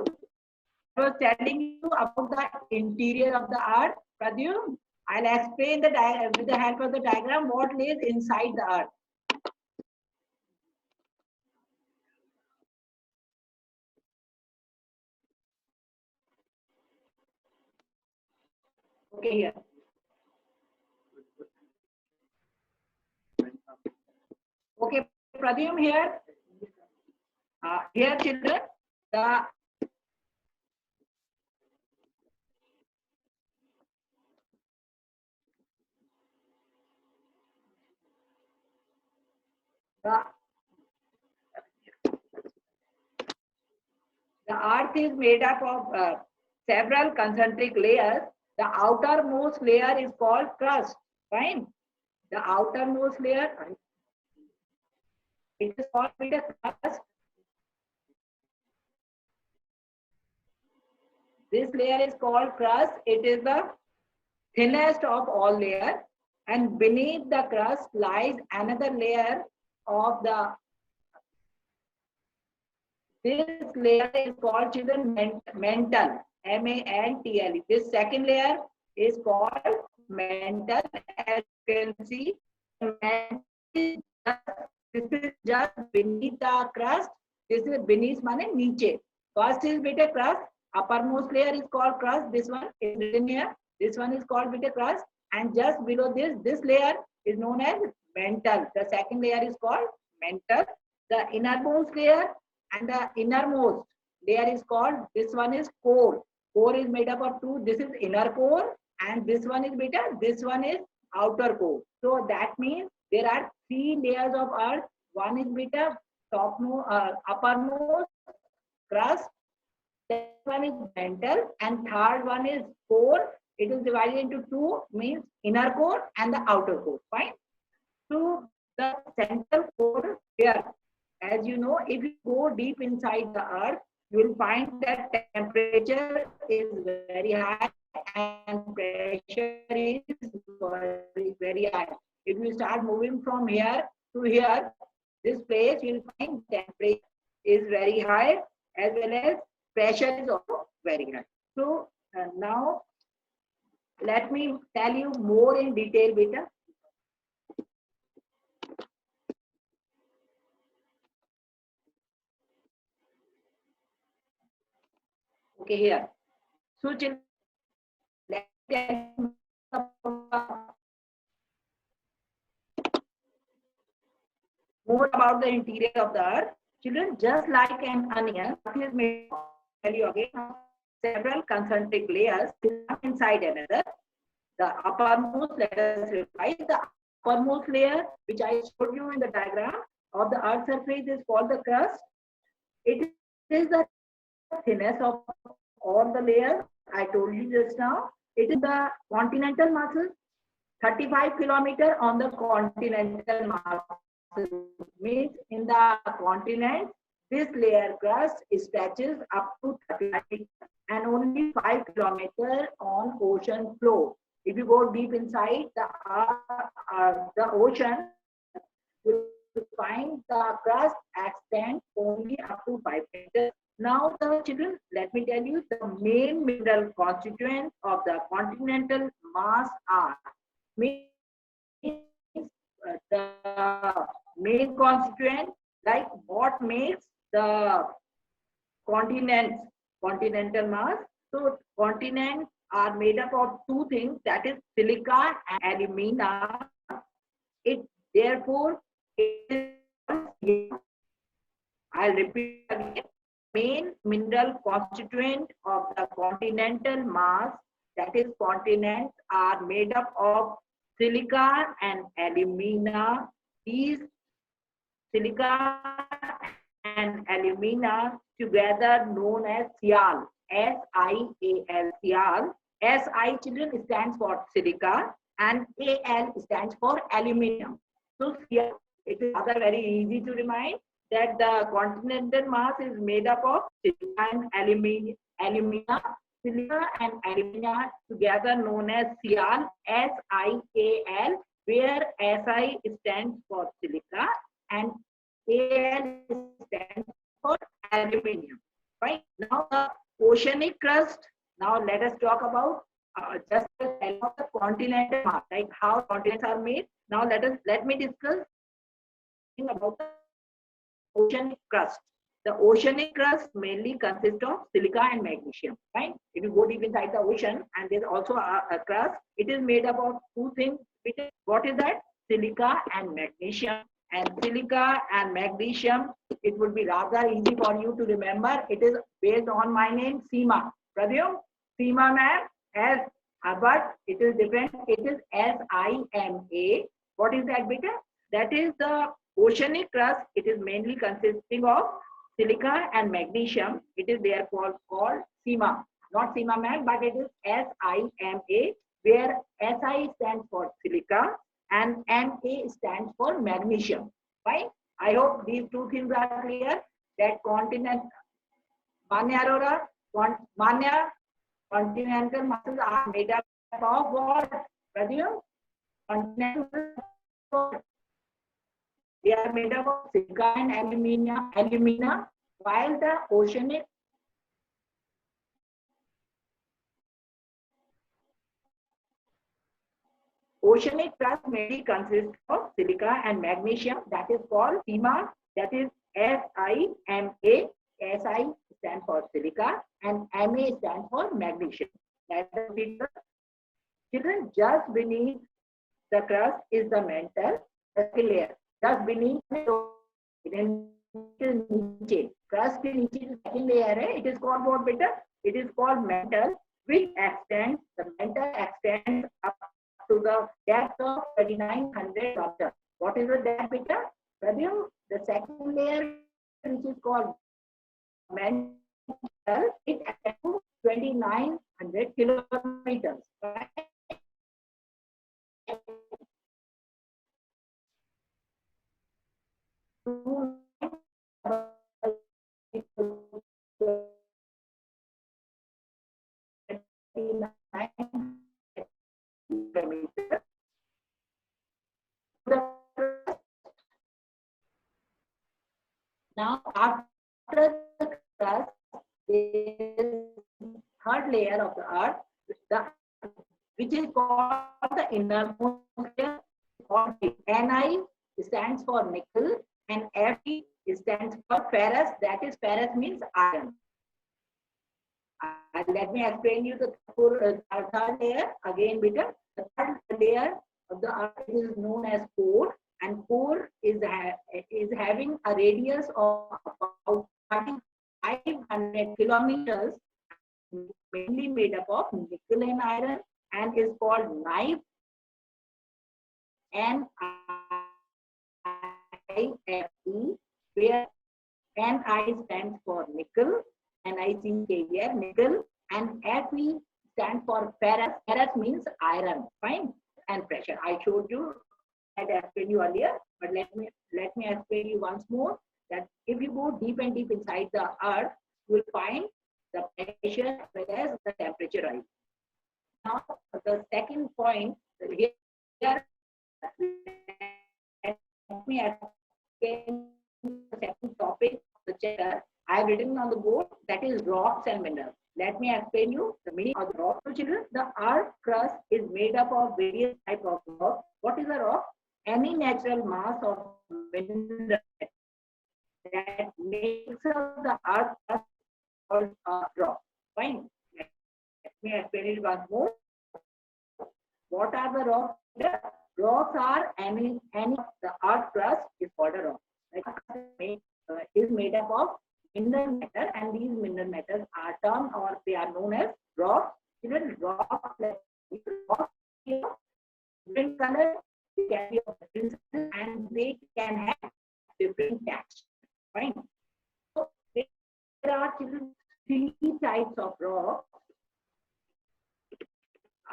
you about the interior of the earth. Pradyum, I'll explain with the help of the diagram what lays inside the earth. Okay, here. Okay, Pradyum here. Here, children, the earth is made up of several concentric layers. The outermost layer is called crust. Fine. The outermost layer, it is called the crust. This layer is called crust. It is the thinnest of all layers, and beneath the crust lies another layer of the. This layer is called, children, mantle, M-A-N-T-L-E. This second layer is called mantle. As you can see, this is just beneath the crust. This is beneath mane niche. First is beta crust. Uppermost layer is called crust. This one is written here. This one is called beta crust. And just below this layer is known as mantle. The second layer is called mantle. The innermost layer and the innermost layer is called, this one is core. Core is made up of two. This is inner core and this one is beta. This one is outer core. So that means there are three layers of earth. One is beta, uppermost crust. Second one is mantle and third one is core. It is divided into two, means inner core and the outer core. Fine. So the central core here, as you know, if you go deep inside the earth, you will find that temperature is very high and pressure is very high. If you start moving from here to here, this place, you will find temperature is very high as well as pressure is also very high. So now let me tell you more in detail, beta. Okay, here. So, let's tell you more about the interior of the earth. Children, just like an onion, it is made of, tell you again, several concentric layers inside another. The uppermost, let us revise, the uppermost layer, which I showed you in the diagram of the earth surface, is called the crust. It is the thinnest of all the layers. I told you just now. It is the continental muscle, 35 kilometers on the continental muscle. Means in the continent, this layer crust stretches up to 35 and only 5 kilometers on ocean floor. If you go deep inside the ocean, you will find the crust extends only up to 5 meters. Now, the children, let me tell you the main mineral constituents of the continental mass are. The main constituent, like what makes the continental mass. So continents are made up of two things, that is silica and alumina. Therefore, I'll repeat again. Main mineral constituent of the continental mass, that is continents, are made up of silica and alumina. These silica and alumina together known as SiAl, S-I-A-L, SiAl. S-I, children, stands for silica and A-L stands for aluminium. So SiAl, it is rather very easy to remind that the continental mass is made up of silica and alumina. Silica and alumina together known as SiAl, S-I-A-L, where S-I stands for silica and A-L stands for aluminium. Right? Now the oceanic crust. Now let us talk about just the continental mass, like how continents are made. Now let me discuss about the oceanic crust. The oceanic crust mainly consists of silica and magnesium. Right? If you go deep inside the ocean, and there's also a crust, it is made up of two things. What is that? Silica and magnesium. And silica and magnesium, it would be rather easy for you to remember. It is based on my name, Seema. Pradyum, Seema ma'am, but it is different. It is S-I-M-A. What is that, beta? That is the oceanic crust. It is mainly consisting of silica and magnesium. It is therefore called Seema. Not Seema ma'am, but it is S-I-M-A, where S-I stands for silica and Ma stands for magnesium. Right? I hope these two things are clear. That continental Manya, continental muscles are made up of what? Pradyum? Continental rock. They are made up of silica and alumina, while the oceanic crust mainly consists of silica and magnesium. That is called SIMA. That is SIMA. SI stands for silica and Ma stands for magnesium. Children, just beneath the crust is the mantle layer. Just beneath crust के नीचे जो second layer है, it is called what beta? It is called mantle, which extends, the mantle extends up to the depth of 3900 meters. What is the depth beta? Pradyum, the second layer which is called mantle, it extends to 2900 kilometers. Right? Now, after the crust, there is third layer of the earth, which is called the innermost layer. Ni stands for nickel and Fe stands for ferrous. That is, ferrous means iron. Let me explain you the third layer again, beta. The third layer of the earth is known as core, and core is having a radius of about 500 kilometers, mainly made up of nickel and iron, and is called NiFe. NiFe, where Ni stands for nickel, NiCK here, nickel, and Fe stands for ferrous. Ferrous means iron, fine, and pressure. I showed you, I had explained you earlier, but let me explain you once more that if you go deep and deep inside the earth, you will find the pressure as well as the temperature rise. Now, the second point here, let me explain the second topic of the chapter. I have written on the board, that is rocks and minerals. Let me explain you the meaning of the rock. So children, the earth crust is made up of various types of rock. What is a rock? Any natural mass of mineral that makes up the earth crust called rock. Fine. Let me explain it once more. What are the rocks? The rocks are any the earth crust is called a rock. Is made up of mineral matter, and these mineral matters are termed or they are known as rocks. Even rocks, different colors, can be of different sizes, and they can have different texture. Fine. So there are three types of rocks.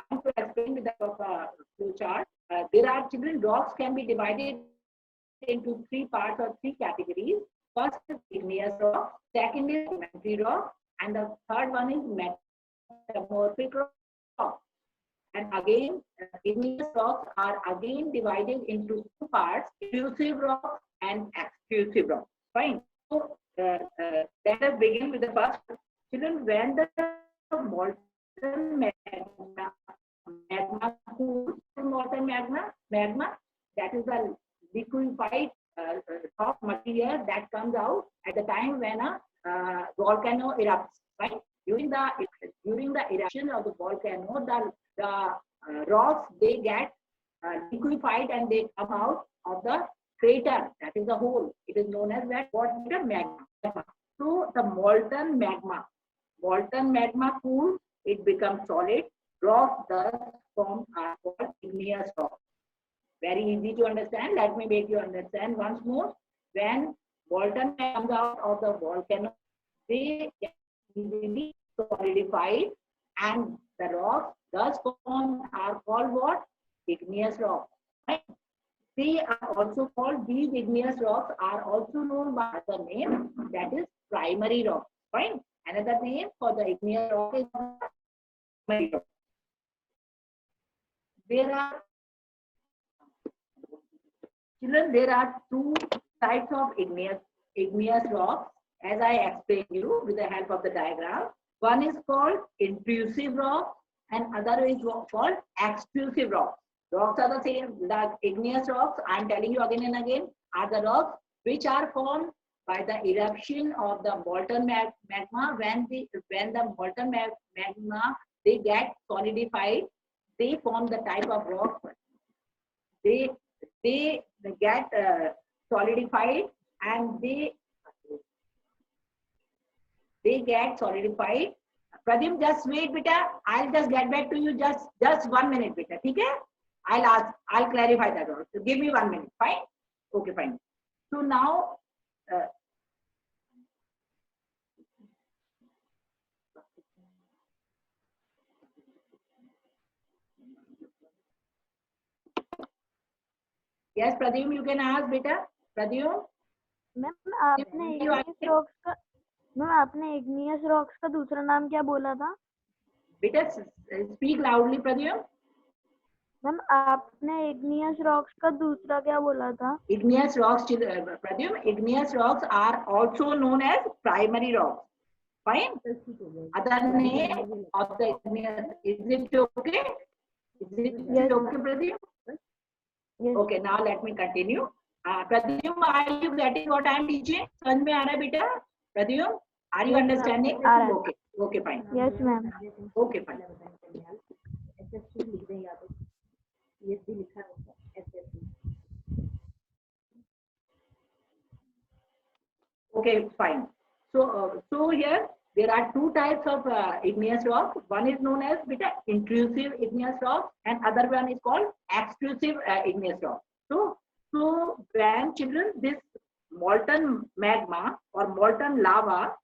I'm going to explain with the flow chart. There are rocks can be divided into three parts or three categories. First is igneous rock, second is sedimentary rock, and the third one is metamorphic rock. And again, igneous rocks are again divided into two parts: intrusive rock and extrusive rock. Fine. So let us begin with the first. Children, when the molten magma, that is the liquefied rock material that comes out at the time when a volcano erupts. Right? During the eruption of the volcano, the rocks, they get liquefied and they come out of the crater. That is the hole. It is known as that water magma. So the molten magma cools, it becomes solid. Rocks thus form are called igneous rock. Very easy to understand. Let me make you understand once more. When molten comes out of the volcano, they get easily solidified, and the rocks thus formed are called what? Igneous rocks. Right? They are also called, these igneous rocks are also known by the name, that is primary rock. Right? Another name for the igneous rock is primary rock. there are children, there are two types of igneous rocks, as I explained you with the help of the diagram. One is called intrusive rock and other is called extrusive rock. Rocks are the same. The igneous rocks, I am telling you again and again, are the rocks which are formed by the eruption of the molten magma. When the molten magma they get solidified, they form the type of rock. They get solidified and they get solidified. Pradyum, just wait, beta. I'll just get back to you. Just 1 minute, beta. Okay? I'll clarify that also. So give me 1 minute. Fine? Okay, fine. So now, yes, Pradyum, you can ask, beta. Pradyum. Ma'am आपने igneous rocks का दूसरा नाम क्या बोला था? बेटा speak loudly, Pradyum. Ma'am आपने igneous rocks का दूसरा क्या बोला था? Igneous rocks, Pradyum, igneous rocks are also known as primary rocks. Fine. Other name of the igneous, is it okay? Is it okay, Pradyum? Yes. Okay, now let me continue. Pradyum, are you getting what I am teaching? समझ में आ रहा है बेटा? Pradyum, are you understanding? Okay, okay, fine. Yes, ma'am. Okay, fine. Okay, fine. So here there are two types of igneous rock. One is known as beta intrusive igneous rock, and other one is called extrusive igneous rock. So when children, this molten magma or molten lava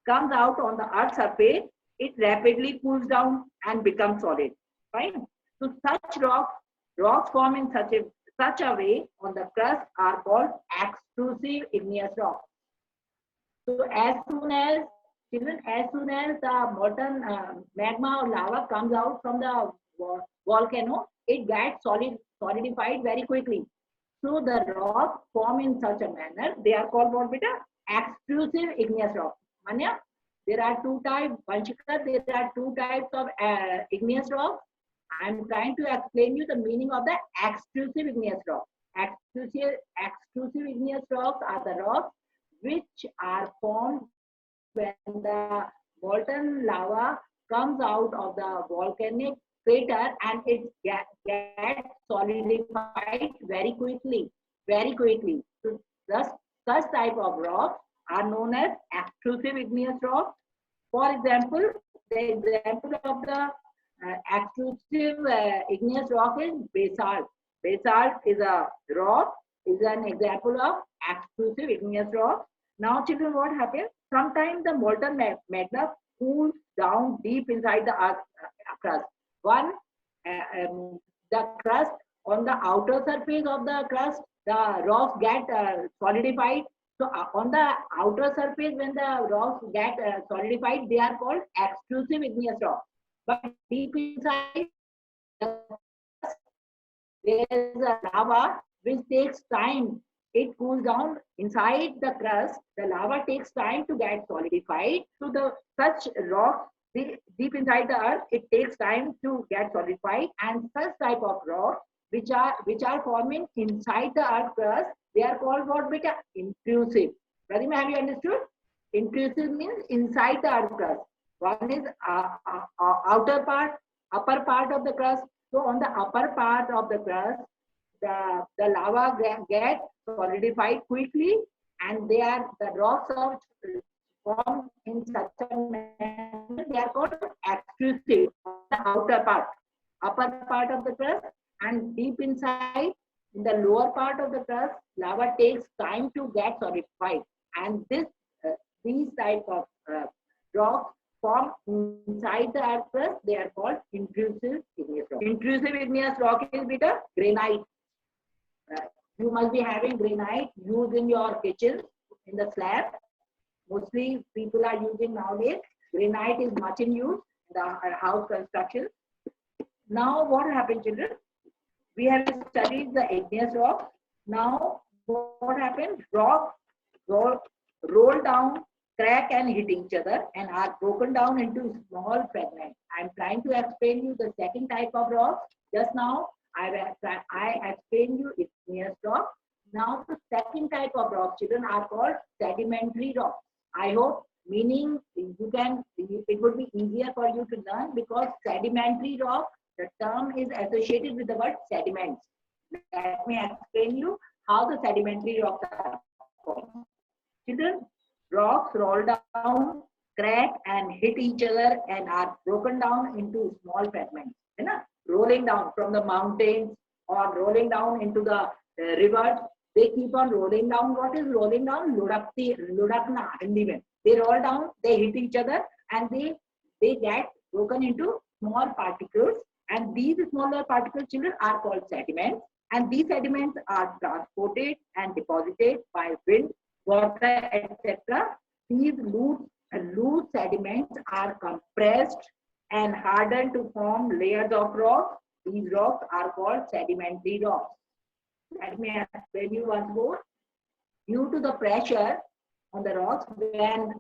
comes out on the earth's surface, it rapidly cools down and becomes solid. Fine. So such rocks form in such a way on the crust are called extrusive igneous rocks. So as soon as the molten magma or lava comes out from the volcano, it gets solidified very quickly. So the rocks form in such a manner. They are called what, beta? Extrusive igneous rock. Manya, there are two types. Vanshika, there are two types of igneous rock. I am trying to explain you the meaning of the extrusive igneous rock. Extrusive igneous rocks are the rocks which are formed when the molten lava comes out of the volcanic crater and it gets solidified very quickly. So such type of rocks are known as extrusive igneous rocks. For example, the example of the extrusive igneous rock is basalt. Basalt is a rock, is an example of extrusive igneous rock. Now, children, what happens? Sometimes the molten magma cools down deep inside the earth crust. The crust, on the outer surface of the crust, the rocks get solidified. So on the outer surface, when the rocks get solidified, they are called extrusive igneous rocks. But deep inside, there is a lava which takes time. It cools down inside the crust. The lava takes time to get solidified. So such rocks deep inside the earth, it takes time to get solidified. And such type of rocks which are forming inside the earth crust, they are called what, beta? Intrusive. Pradyum, have you understood? Intrusive means inside the earth crust. One is upper part of the crust. So on the upper part of the crust, the lava gets solidified quickly, and the rocks are formed in such a manner. They are called extrusive. The outer part, upper part of the crust, and deep inside, in the lower part of the crust, lava takes time to get solidified, and these type of rocks form inside the earth crust. They are called intrusive igneous rock. Intrusive igneous rock is beta granite. You must be having granite used in your kitchen in the slab. Mostly people are using nowadays. Granite is much in use in the house construction. Now what happened, children? We have studied the igneous rock. Now what happened? Rock roll down, crack and hit each other and are broken down into small fragments. I'm trying to explain you the second type of rock. Just now I explained you igneous rock. Now the second type of rock, children, are called sedimentary rock. I hope meaning you can, it would be easier for you to learn because sedimentary rock, the term is associated with the word sediments. Let me explain you how the sedimentary rocks are formed. Children, rocks roll down, crack and hit each other and are broken down into small fragments. You know, rolling down from the mountains or rolling down into the rivers. They keep on rolling down. What is rolling down? Ludakna, Hindi mein. They roll down, they hit each other and they get broken into small particles. And these smaller particles, children, are called sediments. And these sediments are transported and deposited by wind, water, etc. These loose sediments are compressed and hardened to form layers of rock. These rocks are called sedimentary rocks. Let me explain you once more. Due to the pressure on the rocks, when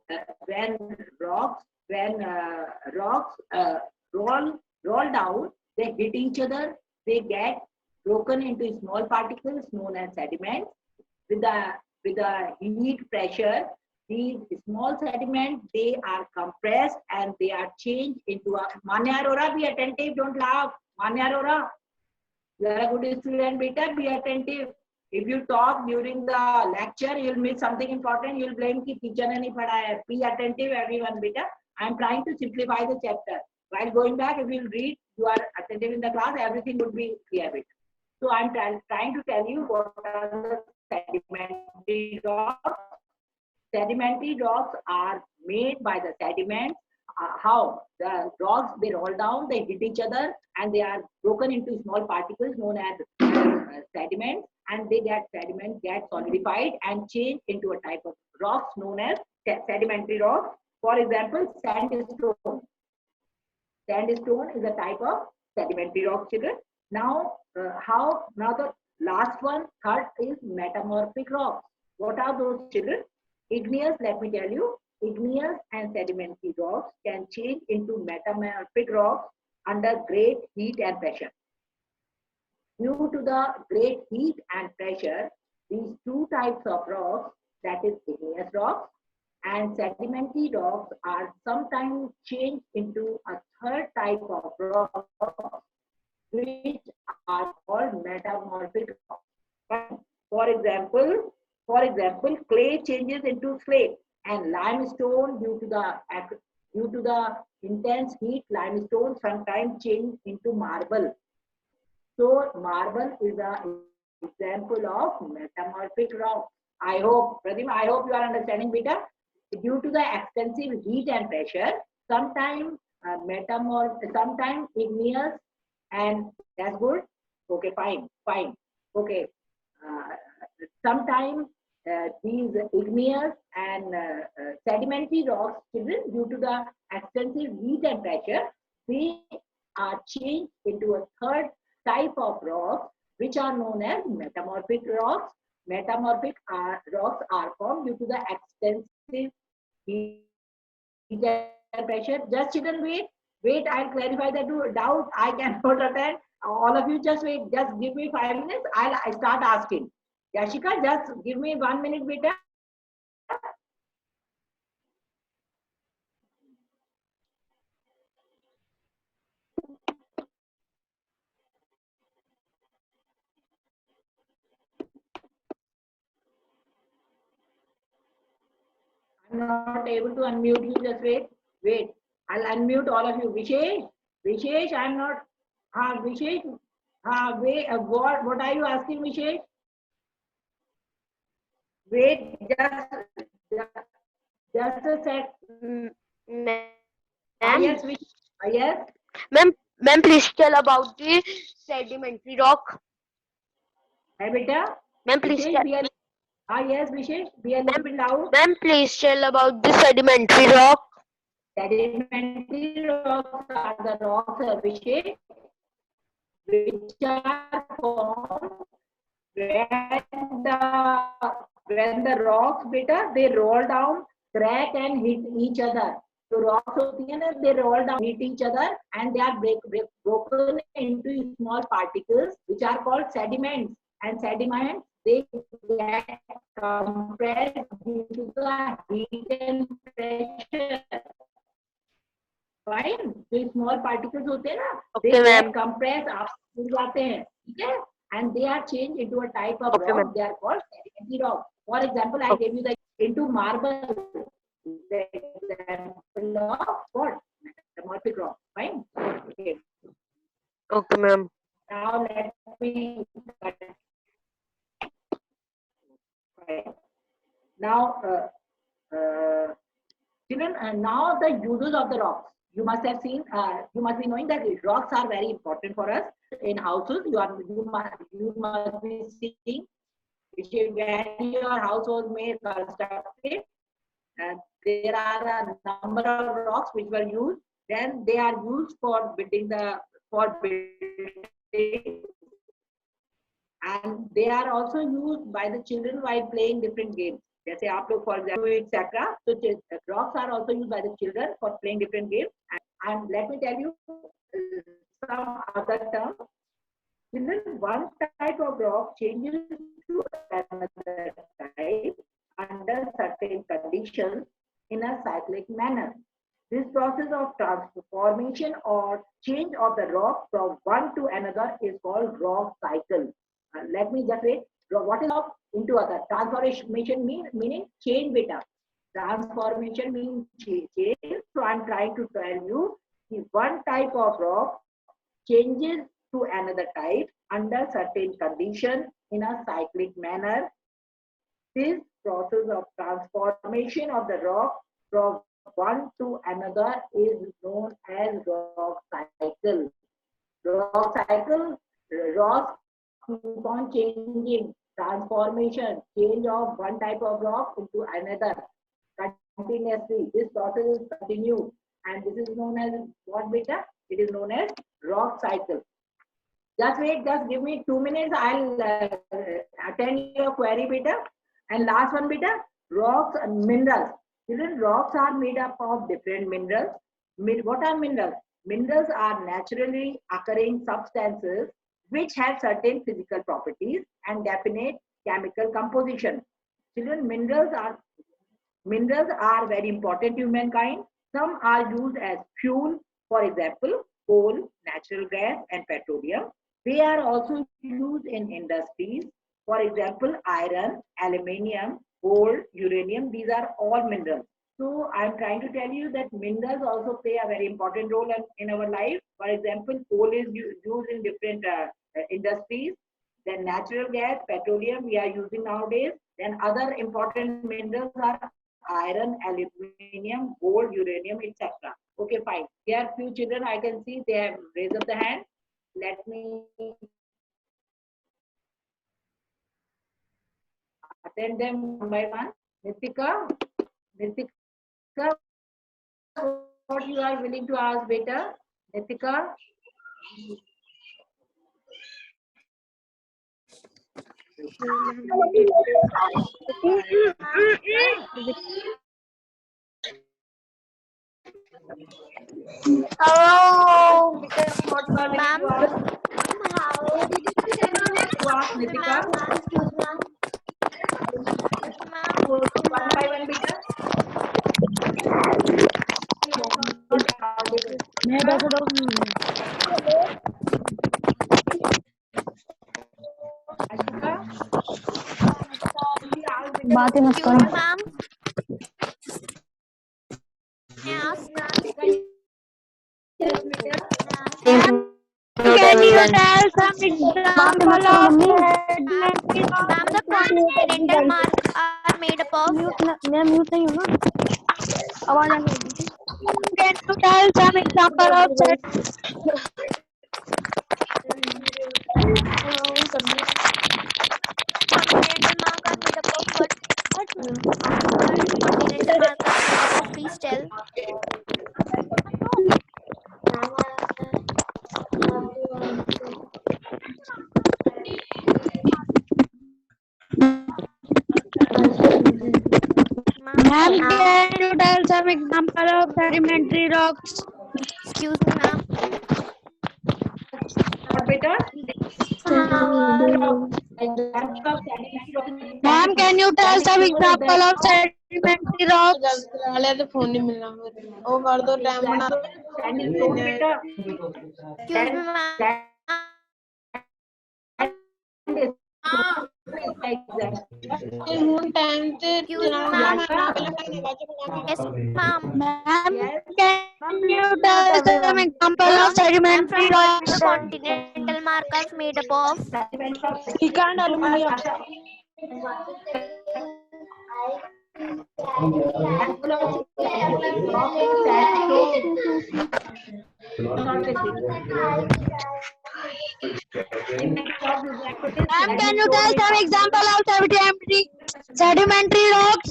rocks roll down, they hit each other. They get broken into small particles known as sediments. With the heat pressure, these small sediments, they are compressed and they are changed into a Manya Arora, be attentive, don't laugh. Manya Arora, you are a good student, beta, be attentive. If you talk during the lecture, you'll miss something important, you'll blame ki teacher ne nahi padhaya. Be attentive, everyone, beta. I'm trying to simplify the chapter. While going back, if you read, you are attentive in the class, everything would be clear, beta. So I'm trying to tell you what are the sedimentary rocks. Sedimentary rocks are made by the sediments. How? The rocks, they roll down, they hit each other and they are broken into small particles known as sediments, and they sediments get solidified and change into a type of rocks known as sedimentary rocks. For example, sandstone. Sandstone is a type of sedimentary rock, children. Now the last one, third is metamorphic rocks. What are those, children? Igneous, let me tell you, igneous and sedimentary rocks can change into metamorphic rocks under great heat and pressure. Due to the great heat and pressure, these two types of rocks, that is igneous rocks and sedimentary rocks, are sometimes changed into a third type of rock, which are called metamorphic rocks. For example, clay changes into slate, and limestone, due to the intense heat, limestone sometimes change into marble. So marble is an example of metamorphic rock. I hope, Pratima, I hope you are understanding, beta. Due to the extensive heat and pressure, sometimes sometimes igneous, and that's good. Okay, fine. Okay, sometimes these igneous and sedimentary rocks, children, due to the extensive heat and pressure, they are changed into a third type of rocks, which are known as metamorphic rocks. Metamorphic rocks are formed due to the extensive heat and pressure. Just children, wait, I'll clarify the doubt. I cannot attend. All of you just wait. Just give me 5 minutes. I'll start asking. Yashika, just give me 1 minute, beta. I'm not able to unmute you. Just wait. I'll unmute all of you. Vishesh, I'm not. Vishesh. Wait. What are you asking, Vishesh? Wait, just a sec. Yes, yes. Ma'am, please tell about the sedimentary rock. Hey, beta. Ma'am, please tell. Yes, Vishesh. Be a little bit loud. Ma'am, please tell about the sedimentary rock. Sedimentary rocks are the rocks, Vishesh, which are formed when the rocks beta they roll down, crack and hit each other. So rocks होती है ना, they roll down, hit each other, and they are broken into small particles, which are called sediments. And sediments they get compressed due to the heat and pressure. Fine. जो small particles होते हैं ना, they get compressed, आप मिल जाते हैं, ठीक है? And they are changed into a type of rock. They are called sedimentary rock. For example, I gave you the into marble. The example of what? Metamorphic rock. Fine. Okay. Okay, ma'am. Now let me. Now, children, now the uses of the rocks. You must have seen. You must be knowing that rocks are very important for us in houses. You must be seeing when your house was made constructed. There are a number of rocks which were used. Then they are used for building and they are also used by the children while playing different games. जैसे आप लोग for example etc. So rocks are also used by the children for playing different games. And let me tell you some other terms. Children, one type of rock changes to another type under certain conditions in a cyclic manner. This process of transformation or change of the rock from one to another is called rock cycle. Let me just say, what is rock into other? Transformation meaning change beta. Transformation means change. So I'm trying to tell you, one type of rock changes to another type under certain conditions in a cyclic manner. This process of transformation of the rock from one to another is known as rock cycle. Rock cycle, rocks keep on changing, transformation, change of one type of rock into another continuously. This process is continued, and this is known as what beta? It is known as rock cycle. Just wait, just give me 2 minutes. I'll attend your query beta. And last one beta, rocks and minerals. Children, rocks are made up of different minerals. What are minerals? Minerals are naturally occurring substances which have certain physical properties and definite chemical composition. Children, minerals are very important to mankind. Some are used as fuel, for example, coal, natural gas, and petroleum. They are also used in industries, for example, iron, aluminium, gold, uranium. These are all minerals. So I'm trying to tell you that minerals also play a very important role in our life. For example, coal is used in different industries. Then natural gas, petroleum we are using nowadays. Then other important minerals are iron, aluminium, gold, uranium, etc. Okay, fine. There are few children I can see they have raised up the hand. Let me attend them one by one. Nitika, what you are willing to ask, beta? Nitika. Hello, ma'am. One by one, beta. बात ही मत करो ma'am. Can you tell some example of ma'am, the continental marks are made up of? मैं mute नहीं हूँ ना, आवाज आ रही है। Can you tell some example of that? Continental mark are made up of what? Continental mark are made up of, please tell. tell some example of sedimentary rocks? Excuse me, ma'am. What beta? Ma'am, can you tell some example of sedimentary rocks? Phone नहीं मिलना वो कर दो time बना Excuse me, ma'am. Time से Excuse me, ma'am. Yes, ma'am. Ma'am, can you tell some example of sedimentary The rocks? continental mark is made up of. he can't aluminium Ma'am, can you tell some example of sedimentary rocks?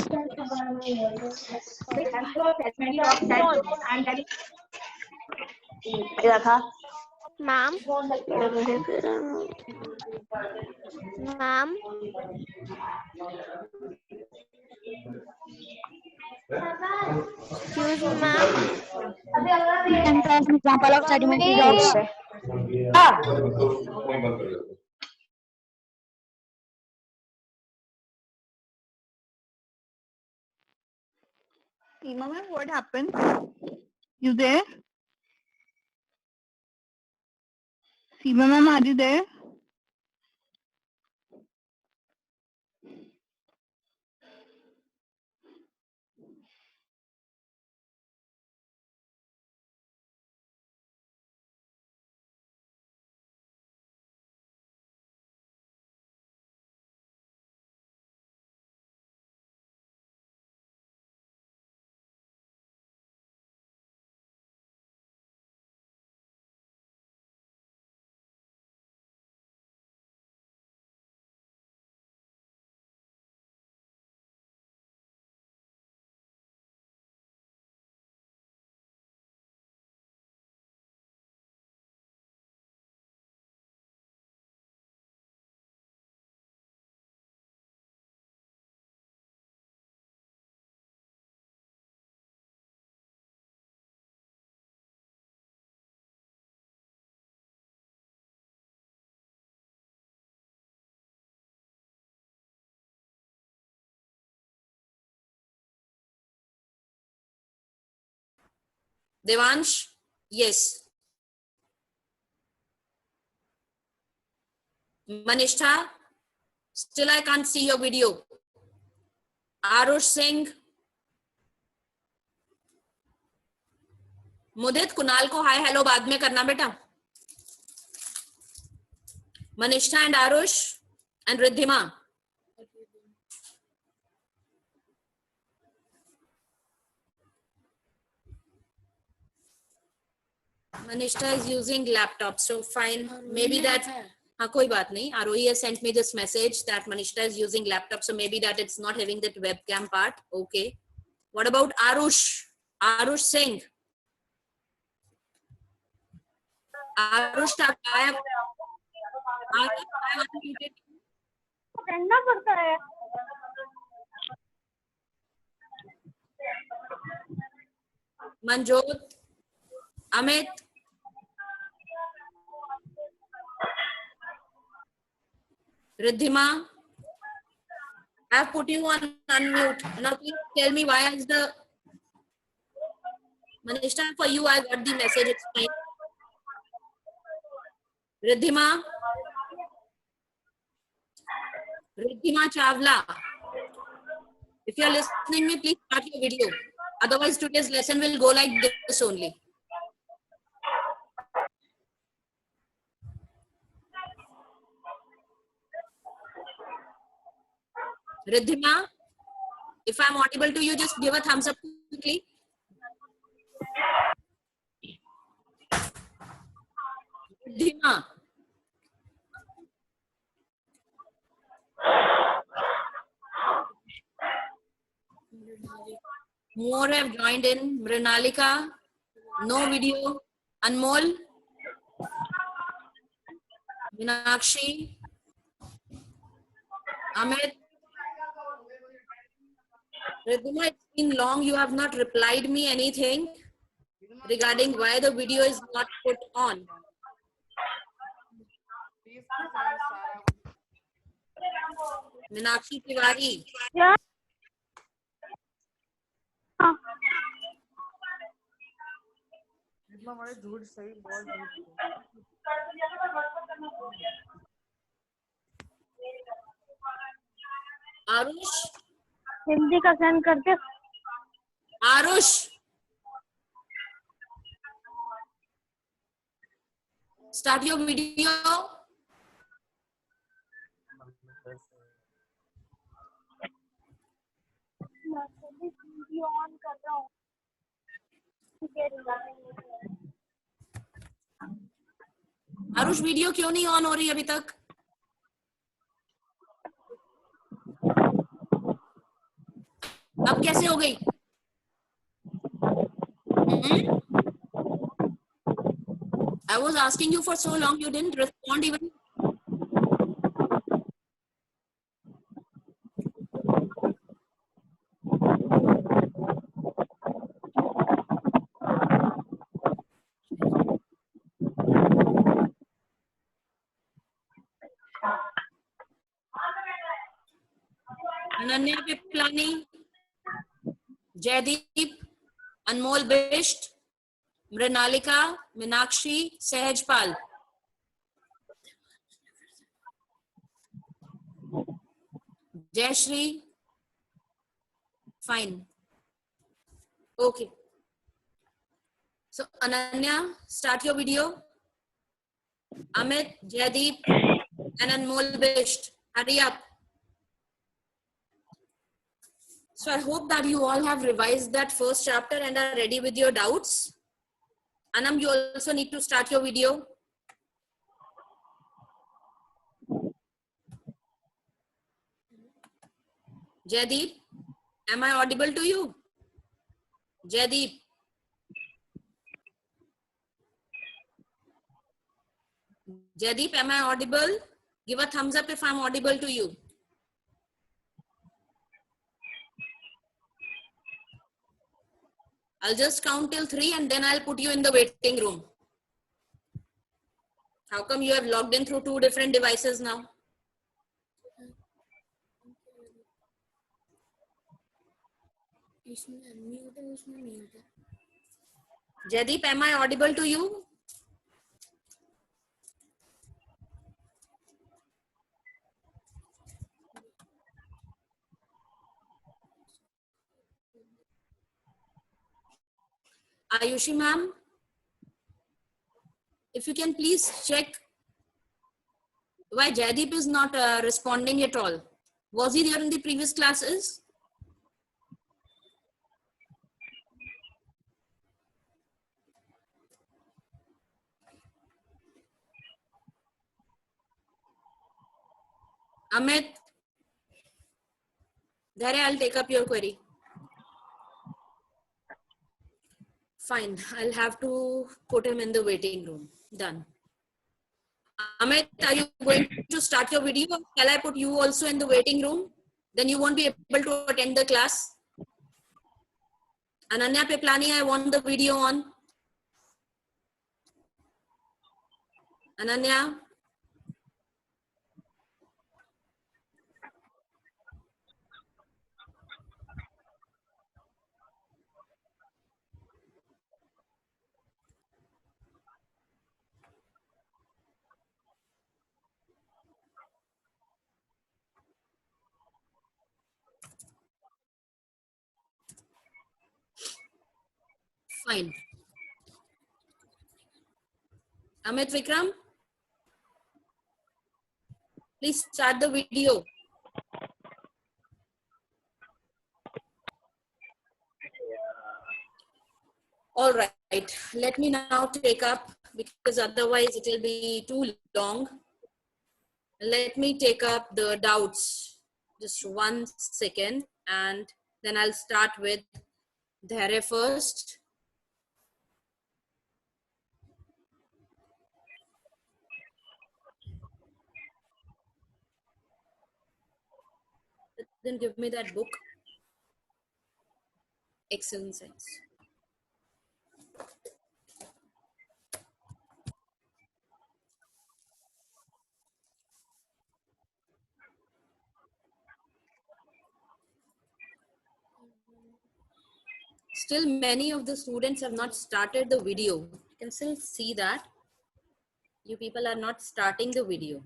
Ma'am. Ma'am. Excuse me, ma'am. Can you tell some example of sedimentary rocks? Seema ma'am, what happened? You there? Seema ma'am, are you there? Devansh, yes. Manishtha, still I can't see your video. Arush Singh, मुदित कुणाल को hi hello बाद में करना बेटा. Manishtha and Arush and Riddhima. Manishtha is using laptop, so fine. Maybe that. हाँ कोई बात नहीं. Arohi has sent me this message that Manishtha is using laptop, so maybe that it's not having that webcam part. Okay. What about Arush? Arush Singh. Arush, I have unmuted. करना पड़ता है. Manjot, Amit, Riddhima, I have put you on unmute. Now please tell me why is the Manishtha, for you I got the message, it's fine. Riddhima Chawla, if you are listening me, please start your video. Otherwise today's lesson will go like this only. Riddhima, if I'm audible to you, just give a thumbs up quickly. Riddhima. More have joined in. Mrinalika, no video. Anmol, Meenakshi, Amit, Ridhima, it's been long. You have not replied me anything regarding why the video is not put on. Meenakshi Tiwari. Yeah. Arush. Hindi का send करते. Arush. Start your video. Video on कर रहा हूँ. Aarush video क्यों नहीं on हो रही अभी तक? अब कैसे हो गई? I was asking you for so long, you didn't respond even. Ananya Piplani, Jaideep, Anmol Bisht, मृणालिका, Meenakshi, Sahajpal. Jayashree. Fine. Okay. So Ananya, start your video. Amit, Jaydeep, and Anmol Bisht, hurry up. So I hope that you all have revised that first chapter and are ready with your doubts. Anam, you also need to start your video. Jaydeep, am I audible to you? Jaydeep. Jaydeep, am I audible? Give a thumbs up if I'm audible to you. I'll just count till 3 and then I'll put you in the waiting room. How come you have logged in through 2 different devices now? Jaydeep, am I audible to you? Ayushi ma'am, if you can please check why Jaydeep is not responding at all. Was he there in the previous classes? Amit, Dhare, I'll take up your query. Fine, I'll have to put him in the waiting room. Done. Amit, are you going to start your video? Shall I put you also in the waiting room? Then you won't be able to attend the class. Ananya Piplani, I want the video on. Ananya. Fine. Amit Vikram, please start the video. All right, let me now take up, because otherwise it will be too long. Let me take up the doubts. Just 1 second, and then I'll start with Dhare first. Then give me that book. Excellent science. Still, many of the students have not started the video. You can still see that you people are not starting the video.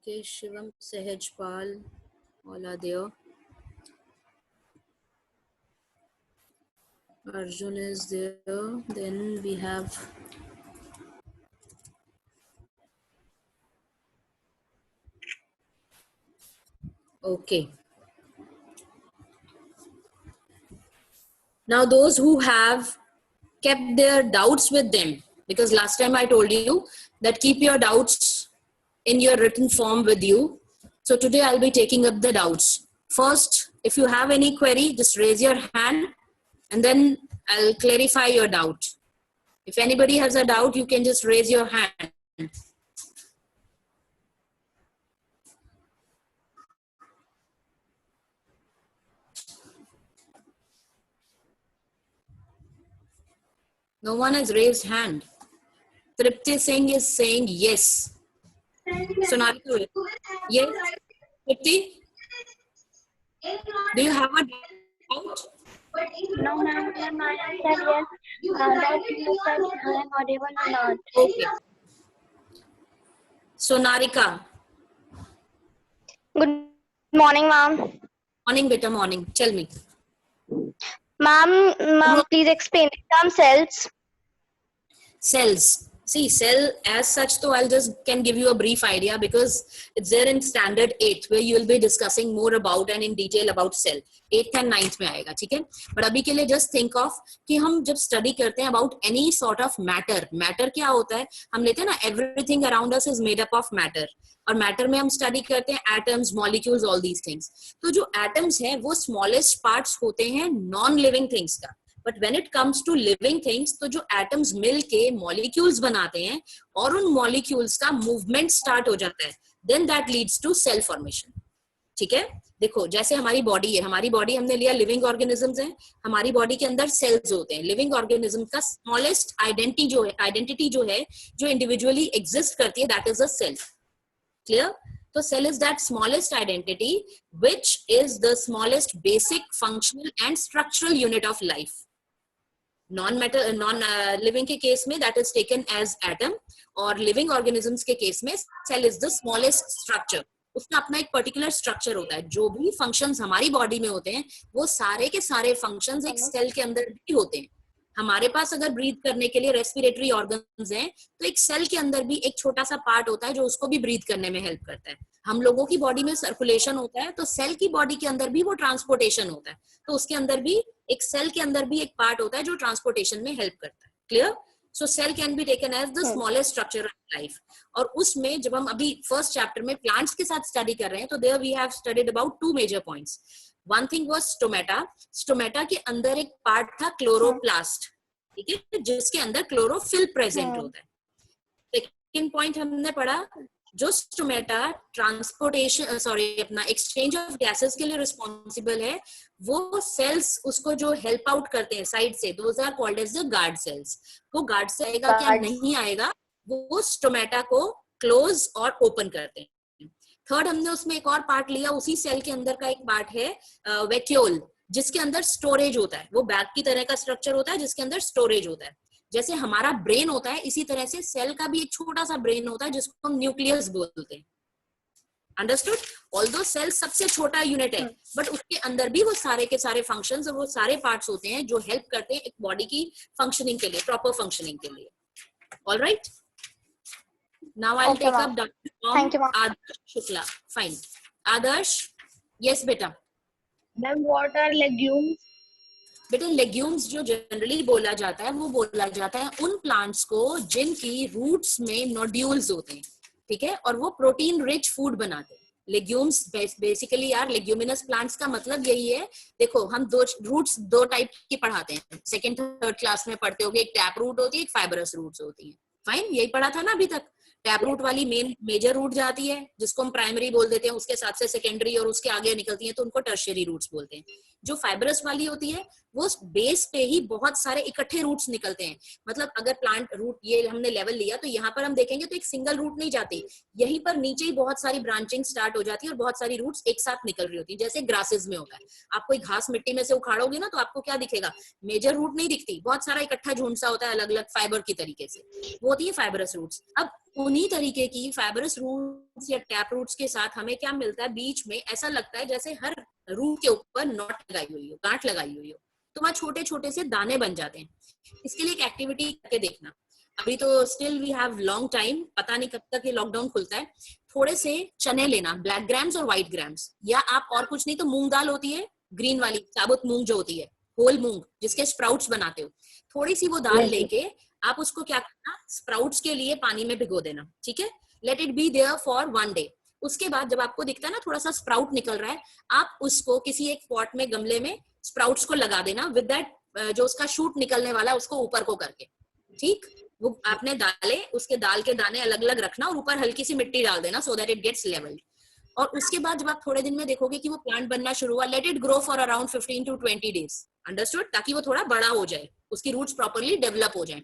Okay, Shivam, Sehajpal, all are there. Arjun is there. Then we have okay. Now those who have kept their doubts with them, because last time I told you that keep your doubts in your written form with you. So today I'll be taking up the doubts. First, if you have any query, just raise your hand and then I'll clarify your doubt. If anybody has a doubt, you can just raise your hand. No one has raised hand. Tripti Singh is saying yes. Sonali, yes. Tripti, do you have a doubt? No, ma'am, I said yes. That you said I am audible or not. Okay. So Narika. Good morning, ma'am. Morning, beta, morning. Tell me. Ma'am, please explain the term cells. Cells. See, cell as such, though I'll just can give you a brief idea because it's there in standard 8 where you will be discussing more about and in detail about cell. 8th and 9th में आएगा, ठीक है? But अभी के लिए just think of कि हम जब study करते हैं about any sort of matter. Matter क्या होता है? हम लेते हैं ना everything around us is made up of matter. और matter में हम study करते हैं atoms, molecules, all these things. तो जो atoms हैं वो smallest parts होते हैं non-living things का. But when it comes to living things, तो जो atoms मिल के molecules बनाते हैं और उन molecules का movement start हो जाता है, then that leads to cell formation. ठीक है? देखो जैसे हमारी बॉडी है, हमारी बॉडी हमने लिया लिविंग ऑर्गेनिजम्स है, हमारी बॉडी के अंदर सेल्स होते हैं. लिविंग ऑर्गेनिज्म का स्मॉलेस्ट आइडेंटिटी जो है जो इंडिविजुअली एग्जिस्ट करती है, that is a cell. Clear? तो cell is that smallest identity which is the smallest basic functional and structural unit of life. Non living के केस में that is taken as atom और living organisms के case में cell is the smallest structure. उसका अपना एक particular structure होता है. जो भी फंक्शंस हमारी बॉडी में होते हैं वो सारे के सारे फंक्शंस एक सेल के अंदर भी होते हैं. हमारे पास अगर ब्रीथ करने के लिए रेस्पिरेटरी ऑर्गन्स हैं तो एक सेल के अंदर भी एक छोटा सा पार्ट होता है जो उसको भी ब्रीथ करने में हेल्प करता है. हम लोगों की बॉडी में सर्कुलेशन होता है तो सेल की बॉडी के अंदर भी वो ट्रांसपोर्टेशन होता है. तो उसके अंदर भी एक सेल के अंदर भी एक पार्ट होता है जो ट्रांसपोर्टेशन में हेल्प करता है. Clear? So cell can be taken as the smallest structure of life. और उसमें जब हम अभी फर्स्ट चैप्टर में प्लांट्स के साथ स्टडी कर रहे हैं तो there we have studied about 2 major points. One thing was stomata. Stomata के अंदर एक पार्ट था क्लोरोप्लास्ट, ठीक है, जिसके अंदर क्लोरोफिल प्रेजेंट होता है. सेकेंड पॉइंट हमने पढ़ा जो स्टोमेटा ट्रांसपोर्टेशन अपना एक्सचेंज ऑफ गैसेस के लिए रिस्पॉन्सिबल है, वो सेल्स उसको जो हेल्प आउट करते हैं साइड से, those are called as the guard cells. वो गार्ड से आएगा क्या नहीं आएगा, वो स्टोमेटा को क्लोज और ओपन करते हैं. थर्ड हमने उसमें एक और पार्ट लिया, उसी सेल के अंदर का एक पार्ट है वैक्यूल, जिसके अंदर स्टोरेज होता है. वो बैग की तरह का स्ट्रक्चर होता है जिसके अंदर स्टोरेज होता है. जैसे हमारा ब्रेन होता है इसी तरह से सेल का भी एक छोटा सा ब्रेन होता है जिसको हम न्यूक्लियस बोलते हैं. अंडरस्टूड? ऑल्दो सेल सबसे छोटा यूनिट है बट उसके अंदर भी वो सारे के सारे फंक्शंस और वो सारे पार्ट्स होते हैं जो हेल्प करते हैं एक बॉडी की फंक्शनिंग के लिए, प्रॉपर फंक्शनिंग के लिए. Alright, now I will take up doctor Adarsh Shukla. Fine Adarsh. Yes बेटा. Ma'am what are legumes? बेटा लेग्यूम्स जो जनरली बोला जाता है वो बोला जाता है उन प्लांट्स को जिनकी रूट्स में नोड्यूल्स होते हैं, ठीक है, और वो प्रोटीन रिच फूड बनाते हैं. लेग्यूम्स बेसिकली यार, लेग्यूमिनस प्लांट्स का मतलब यही है। देखो हम दो रूट्स दो टाइप की पढ़ाते हैं, सेकंड थर्ड क्लास में पढ़ते होगे, एक टैप रूट होती है, एक फाइबरस रूट्स होती है। फाइन, यही पढ़ा था ना अभी तक। टैप रूट वाली मेजर रूट जाती है जिसको हम प्राइमरी बोल देते हैं, उसके साथ से सेकेंडरी और उसके आगे निकलती है तो उनको टर्शियरी रूट्स बोलते हैं। जो फाइबरस वाली होती है वो बेस पे ही बहुत सारे इकट्ठे रूट्स निकलते हैं। मतलब अगर प्लांट रूट ये हमने लेवल लिया तो यहाँ पर हम देखेंगे तो एक सिंगल रूट नहीं जाती, यहीं पर नीचे ही बहुत सारी ब्रांचिंग स्टार्ट हो जाती है और बहुत सारी रूट्स एक साथ निकल रही होती है, जैसे ग्रासेस में होता है। आप कोई घास मिट्टी में से उखाड़ोगे ना तो आपको क्या दिखेगा, मेजर रूट नहीं दिखती, बहुत सारा इकट्ठा झुंडसा होता है अलग अलग फाइबर की तरीके से, वो होती है फाइबरस रूट्स। अब उन्हीं तरीके की फाइबरस रूट्स या टैप रूट्स के साथ हमें क्या मिलता है, बीच में ऐसा लगता है जैसे हर रूट के ऊपर नॉट लगाई हुई हो, गांठ लगाई हुई हो, तो वहां छोटे छोटे से दाने बन जाते हैं। इसके लिए एक एक्टिविटी करके देखना। अभी तो still we have long time, पता नहीं कब तक ये लॉकडाउन खुलता है। थोड़े से चने लेना, ब्लैक ग्राम्स और व्हाइट ग्राम्स, या आप और कुछ नहीं तो मूंग दाल होती है ग्रीन वाली, साबुत मूंग जो होती है, होल मूंग जिसके स्प्राउट्स बनाते हो, थोड़ी सी वो दाल लेके आप उसको क्या करना, स्प्राउट्स के लिए पानी में भिगो देना, ठीक है। Let it be there for 1 day. उसके बाद जब आपको दिखता है ना थोड़ा सा स्प्राउट निकल रहा है, आप उसको किसी एक पॉट में, गमले में स्प्राउट्स को लगा देना विद दैट जो उसका शूट निकलने वाला है उसको ऊपर को करके, ठीक। वो आपने डाले, उसके दाल के दाने अलग अलग रखना और ऊपर हल्की सी मिट्टी डाल देना so that it gets levelled. और उसके बाद जब आप थोड़े दिन में देखोगे कि वो प्लांट बनना शुरू हुआ, let it grow for around 15 to 20 days, understood, ताकि वो थोड़ा बड़ा हो जाए, उसकी रूट्स प्रॉपरली डेवलप हो जाए।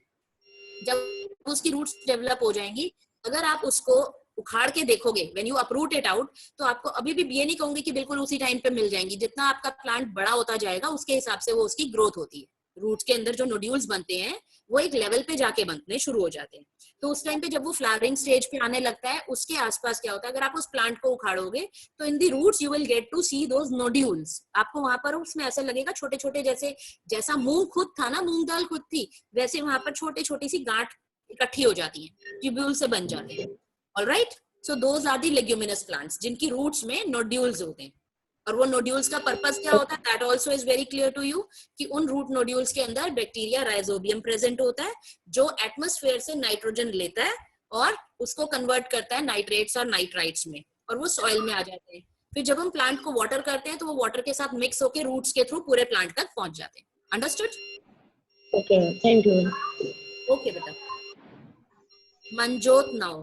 जब उसकी रूट्स डेवलप हो जाएंगी, अगर आप उसको उखाड़ के देखोगे, when you uproot it out, तो आपको अभी भी ये नहीं कहूंगी कि बिल्कुल उसी टाइम पे मिल जाएंगी। जितना आपका प्लांट बड़ा होता जाएगा उसके हिसाब से वो उसकी ग्रोथ होती है। रूट के अंदर जो नोड्यूल्स बनते हैं वो एक लेवल पे जाके बनने शुरू हो जाते हैं। तो उस टाइम पे जब वो फ्लावरिंग स्टेज पे आने लगता है, उसके आसपास क्या होता है, अगर आप उस प्लांट को उखाड़ोगे तो in the roots you will get to see those nodules. आपको वहां पर उसमें ऐसा लगेगा छोटे छोटे, जैसे जैसा मूंग खुद था ना, मूंग दाल खुद थी, वैसे वहां पर छोटे छोटी सी गांठ इकट्ठी हो जाती है, ट्यूब्यूल से बन जाते हैं। Alright, so those are the leguminous plants जिनकी रूट्स में नोड्यूल्स होते हैं। और वो नोड्यूल्स का पर्पस क्या होता है, that also is very clear to you, कि उन रूट नोड्यूल्स के अंदर बैक्टीरिया राइजोबियम प्रेजेंट होता है जो एटमॉस्फेयर से नाइट्रोजन लेता है और उसको कन्वर्ट करता है नाइट्रेट्स और नाइट्राइट्स में, और वो सॉइल में आ जाते हैं। फिर जब हम प्लांट को वाटर करते हैं तो वो वाटर के साथ मिक्स होकर रूट्स के थ्रू पूरे प्लांट तक पहुंच जाते हैं। Understood? Okay, thank you. Okay बेटा। Manjot now.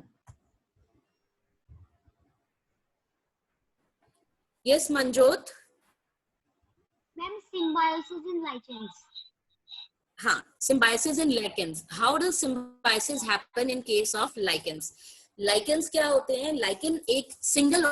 Yes, Manjot. Ma'am, symbiosis in lichens. हाँ, symbiosis in lichens. How does symbiosis happen in case of lichens? Lichens क्या होते हैं? Lichen एक single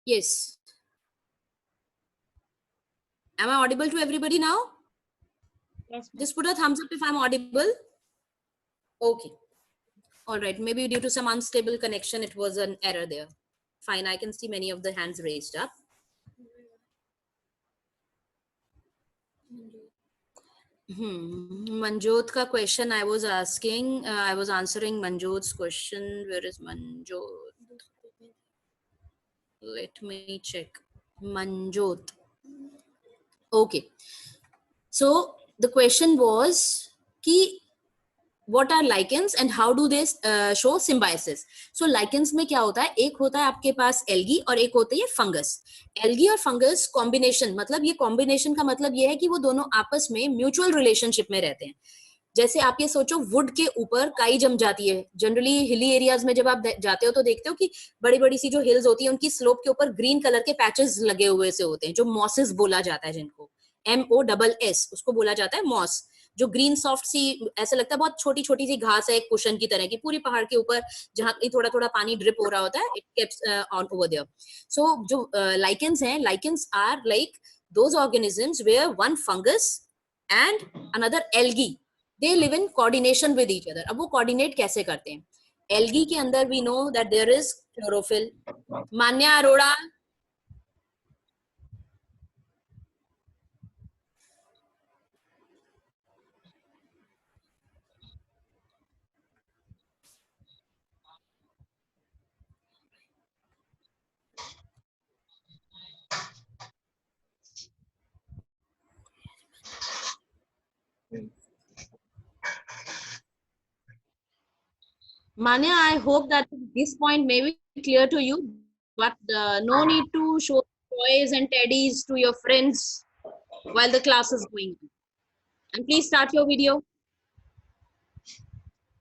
Yes. Am I audible to everybody now? Yes. Just put a thumbs up if I'm audible. Okay. All right. Maybe due to some unstable connection, it was an error there. Fine. I can see many of the hands raised up. Manjot ka question I was asking. I was answering Manjot's question. Where is Manjot? Let me check. Manjot. Okay. So the question was कि what are lichens and how do they show symbiosis? So lichens में क्या होता है, एक होता है आपके पास algae और एक होता है फंगस. एल्गी और फंगस कॉम्बिनेशन, मतलब ये कॉम्बिनेशन का मतलब ये है कि वो दोनों आपस में म्यूचुअल रिलेशनशिप में रहते हैं. जैसे आप ये सोचो, वुड के ऊपर काई जम जाती है. जनरली हिली एरियाज में जब आप जाते हो तो देखते हो कि बड़ी बड़ी सी जो हिल्स होती है उनकी स्लोप के ऊपर ग्रीन कलर के पैचेस लगे हुए से होते हैं, जो मॉसेस बोला जाता है, जिनको MOSS उसको बोला जाता है मॉस. जो ग्रीन सॉफ्ट सी, ऐसा लगता है बहुत छोटी छोटी सी घास है, एक कुशन की तरह की, पूरी पहाड़ के ऊपर जहाँ थोड़ा थोड़ा पानी ड्रिप हो रहा होता है, it keeps on over there. So जो लाइकेंस हैं, lichens are like those organisms where one fungus and another algae, they live in coordination with each other. अब वो coordinate कैसे करते हैं? Algae के अंदर we know that there is chlorophyll. Manya Arora. Manya, I hope that this point may be clear to you, but no need to show toys and teddies to your friends while the class is going on. And please start your video.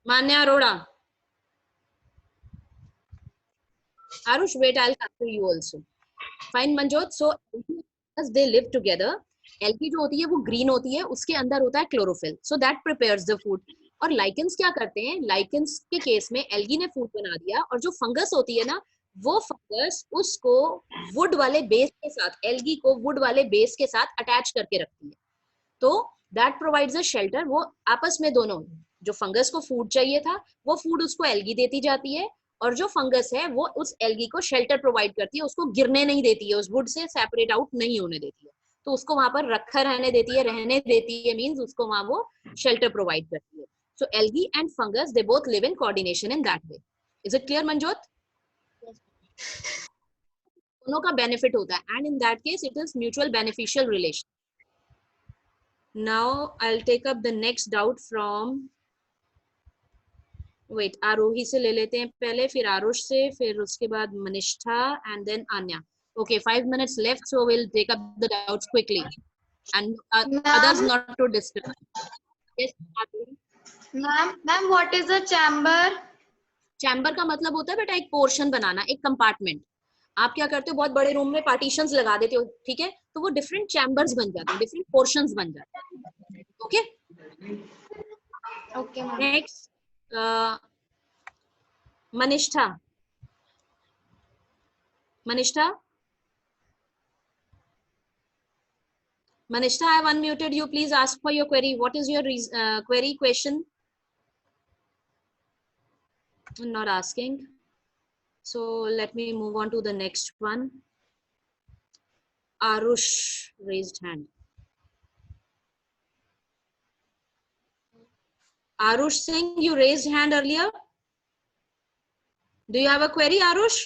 Manya Arora. Arush, wait, I'll come to you also. Fine, Manjot. So, as they live together, algae जो होती है वो green होती है, उसके अंदर होता है chlorophyll. So that prepares the food. और लाइकेंस क्या करते हैं? लाइकेंस के केस में एल्गी ने फूड बना दिया, और जो फंगस होती है ना, वो फंगस उसको वुड वाले बेस के साथ, एल्गी को वुड वाले बेस के साथ अटैच करके रखती है. तो दैट प्रोवाइड्स अ शेल्टर. वो आपस में दोनों, जो फंगस को फूड चाहिए था वो फूड उसको एल्गी देती जाती है, और जो फंगस है वो उस एल्गी को शेल्टर प्रोवाइड करती है, उसको गिरने नहीं देती है, उस वुड से सेपरेट आउट नहीं होने देती है, तो उसको वहां पर रखा रहने देती है, मीन्स उसको वहां वो शेल्टर प्रोवाइड करती है. So algae and fungus, they both live in coordination in that way. Is it clear, Manjot? दोनों का benefit होता है, and in that case it is mutual beneficial relation. Now I'll take up the next doubt from, wait, आरोही से ले लेते हैं पहले, फिर आरुष से, फिर उसके बाद मनिष्ठा, and then Anya. Okay, 5 minutes left, so we'll take up the doubts quickly, and others not to disturb. Yes, Aruhi. Ma'am what is a chamber? Chamber का मतलब होता है बेटा एक पोर्शन बनाना, एक कंपार्टमेंट. आप क्या करते हो, बहुत बड़े रूम में पार्टीशंस लगा देते हो, ठीक है, तो वो डिफरेंट चैम्बर्स बन जाते हैं, डिफरेंट पोर्शंस बन जाते हैं. Okay okay ma'am. Next Manishta. Manishta, I have unmuted you. Please ask for your query. What is your query, question? I'm not asking. So let me move on to the next one. Arush raised hand. Arush Singh, you raised hand earlier. Do you have a query, Arush?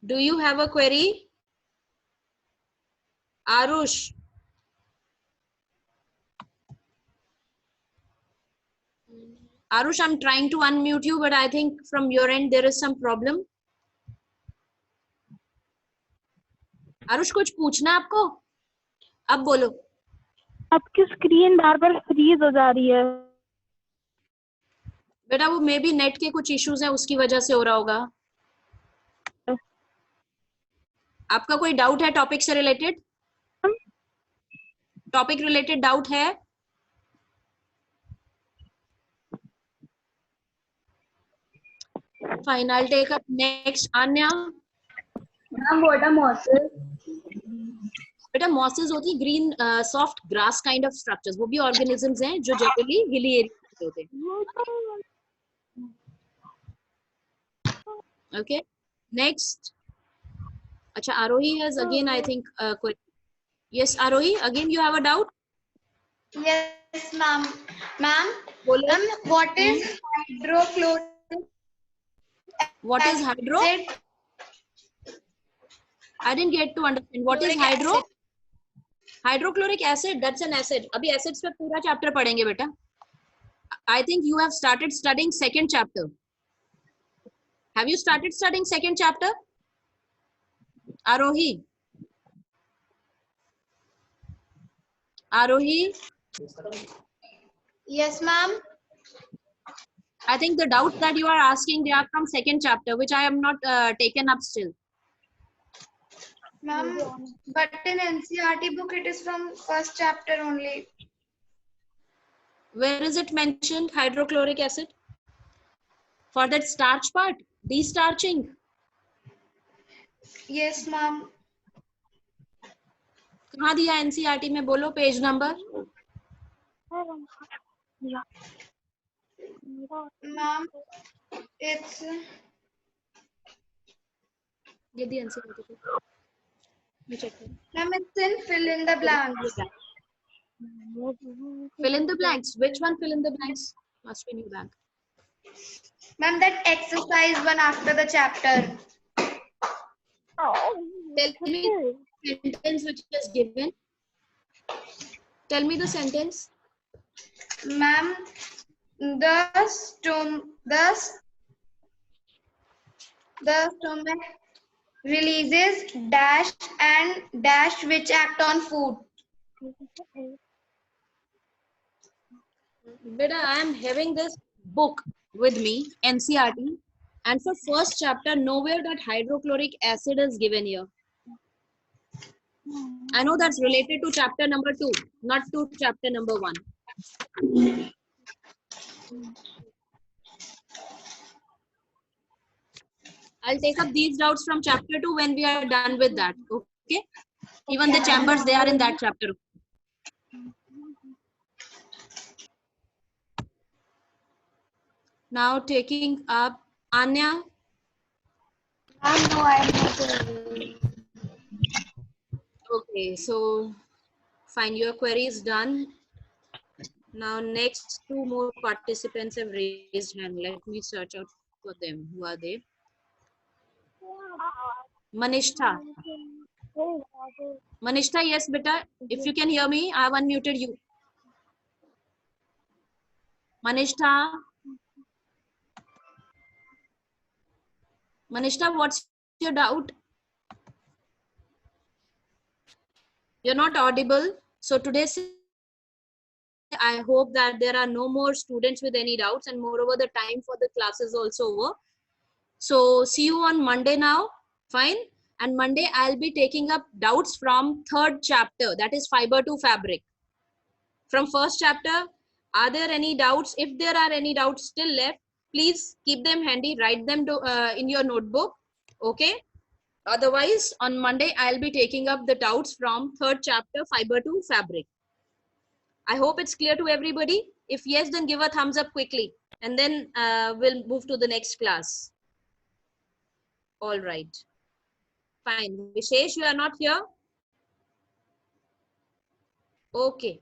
Do you have a query? Arush. Arush, I'm trying to unmute you, but I think from your end there is some problem. Arush, कुछ पूछना है आपको? अब बोलो. आपकी screen बार बार freeze हो जा रही है. बेटा वो मे बी नेट के कुछ इश्यूज हैं, उसकी वजह से हो रहा होगा. आपका कोई डाउट है टॉपिक से रिलेटेड? टॉपिक रिलेटेड डाउट है? Fine, I'll take up next. Anya. Ma'am, what are mosses? बेटा mosses होती है green soft grass kind of structures. वो भी organisms हैं जो generally hilly areas में होते हैं. Okay. Next. अच्छा, Arohi has again I think yes, Arohi, again you have a doubt? Yes, ma'am. Ma'am, what is hydrochloric? What is hydro? I didn't get to understand. What is hydro? Hydrochloric acid. That's an acid. अभी acids पे पूरा chapter पढ़ेंगे बेटा. I think you have started studying second chapter. Have you started studying second chapter? Arohi. Arohi. Yes, ma'am. I think the doubts that you are asking, they are from second chapter, which I am not taken up still. Ma'am, but in NCERT book it is from first chapter only. Where is it mentioned, hydrochloric acid? For that starch part, destarching. Yes, ma'am. कहाँ दिया NCERT में बोलो page number? Ma'am, it's ये दिया NCERT पे. मैं check करूँ. ma'am, it's in fill in the blanks. Fill in the blanks. Which one fill in the blanks? Must be new blank. Ma'am, that exercise one after the chapter. Tell me the sentence which is given. Tell me the sentence. Ma'am, the stomach releases dash and dash which act on food. Beta, I am having this book with me, NCERT, and for first chapter, nowhere that hydrochloric acid is given here. I know that's related to chapter number 2, not to chapter number 1. I'll take up these doubts from chapter 2 when we are done with that. Okay? Even the chambers, they are in that chapter. Now taking up Anya. No, I am not. Okay, so fine, your query is done. Now next 2 more participants have raised hand. Let me search out for them. Who are they? Manishta. Manishta, yes, beta. If you can hear me, I have unmuted you. Manishta. Manishta, what's your doubt? You're not audible. So today, I hope that there are no more students with any doubts, and moreover, the time for the class is also over. So see you on Monday now. Fine. And Monday, I'll be taking up doubts from third chapter, that is fiber to fabric. From first chapter, are there any doubts? If there are any doubts still left, please keep them handy, write them in your notebook. Okay. Otherwise, on Monday, I'll be taking up the doubts from third chapter, fiber to fabric. I hope it's clear to everybody. If yes, then give a thumbs up quickly, and then we'll move to the next class. All right. Fine. Vishesh, you are not here? Okay.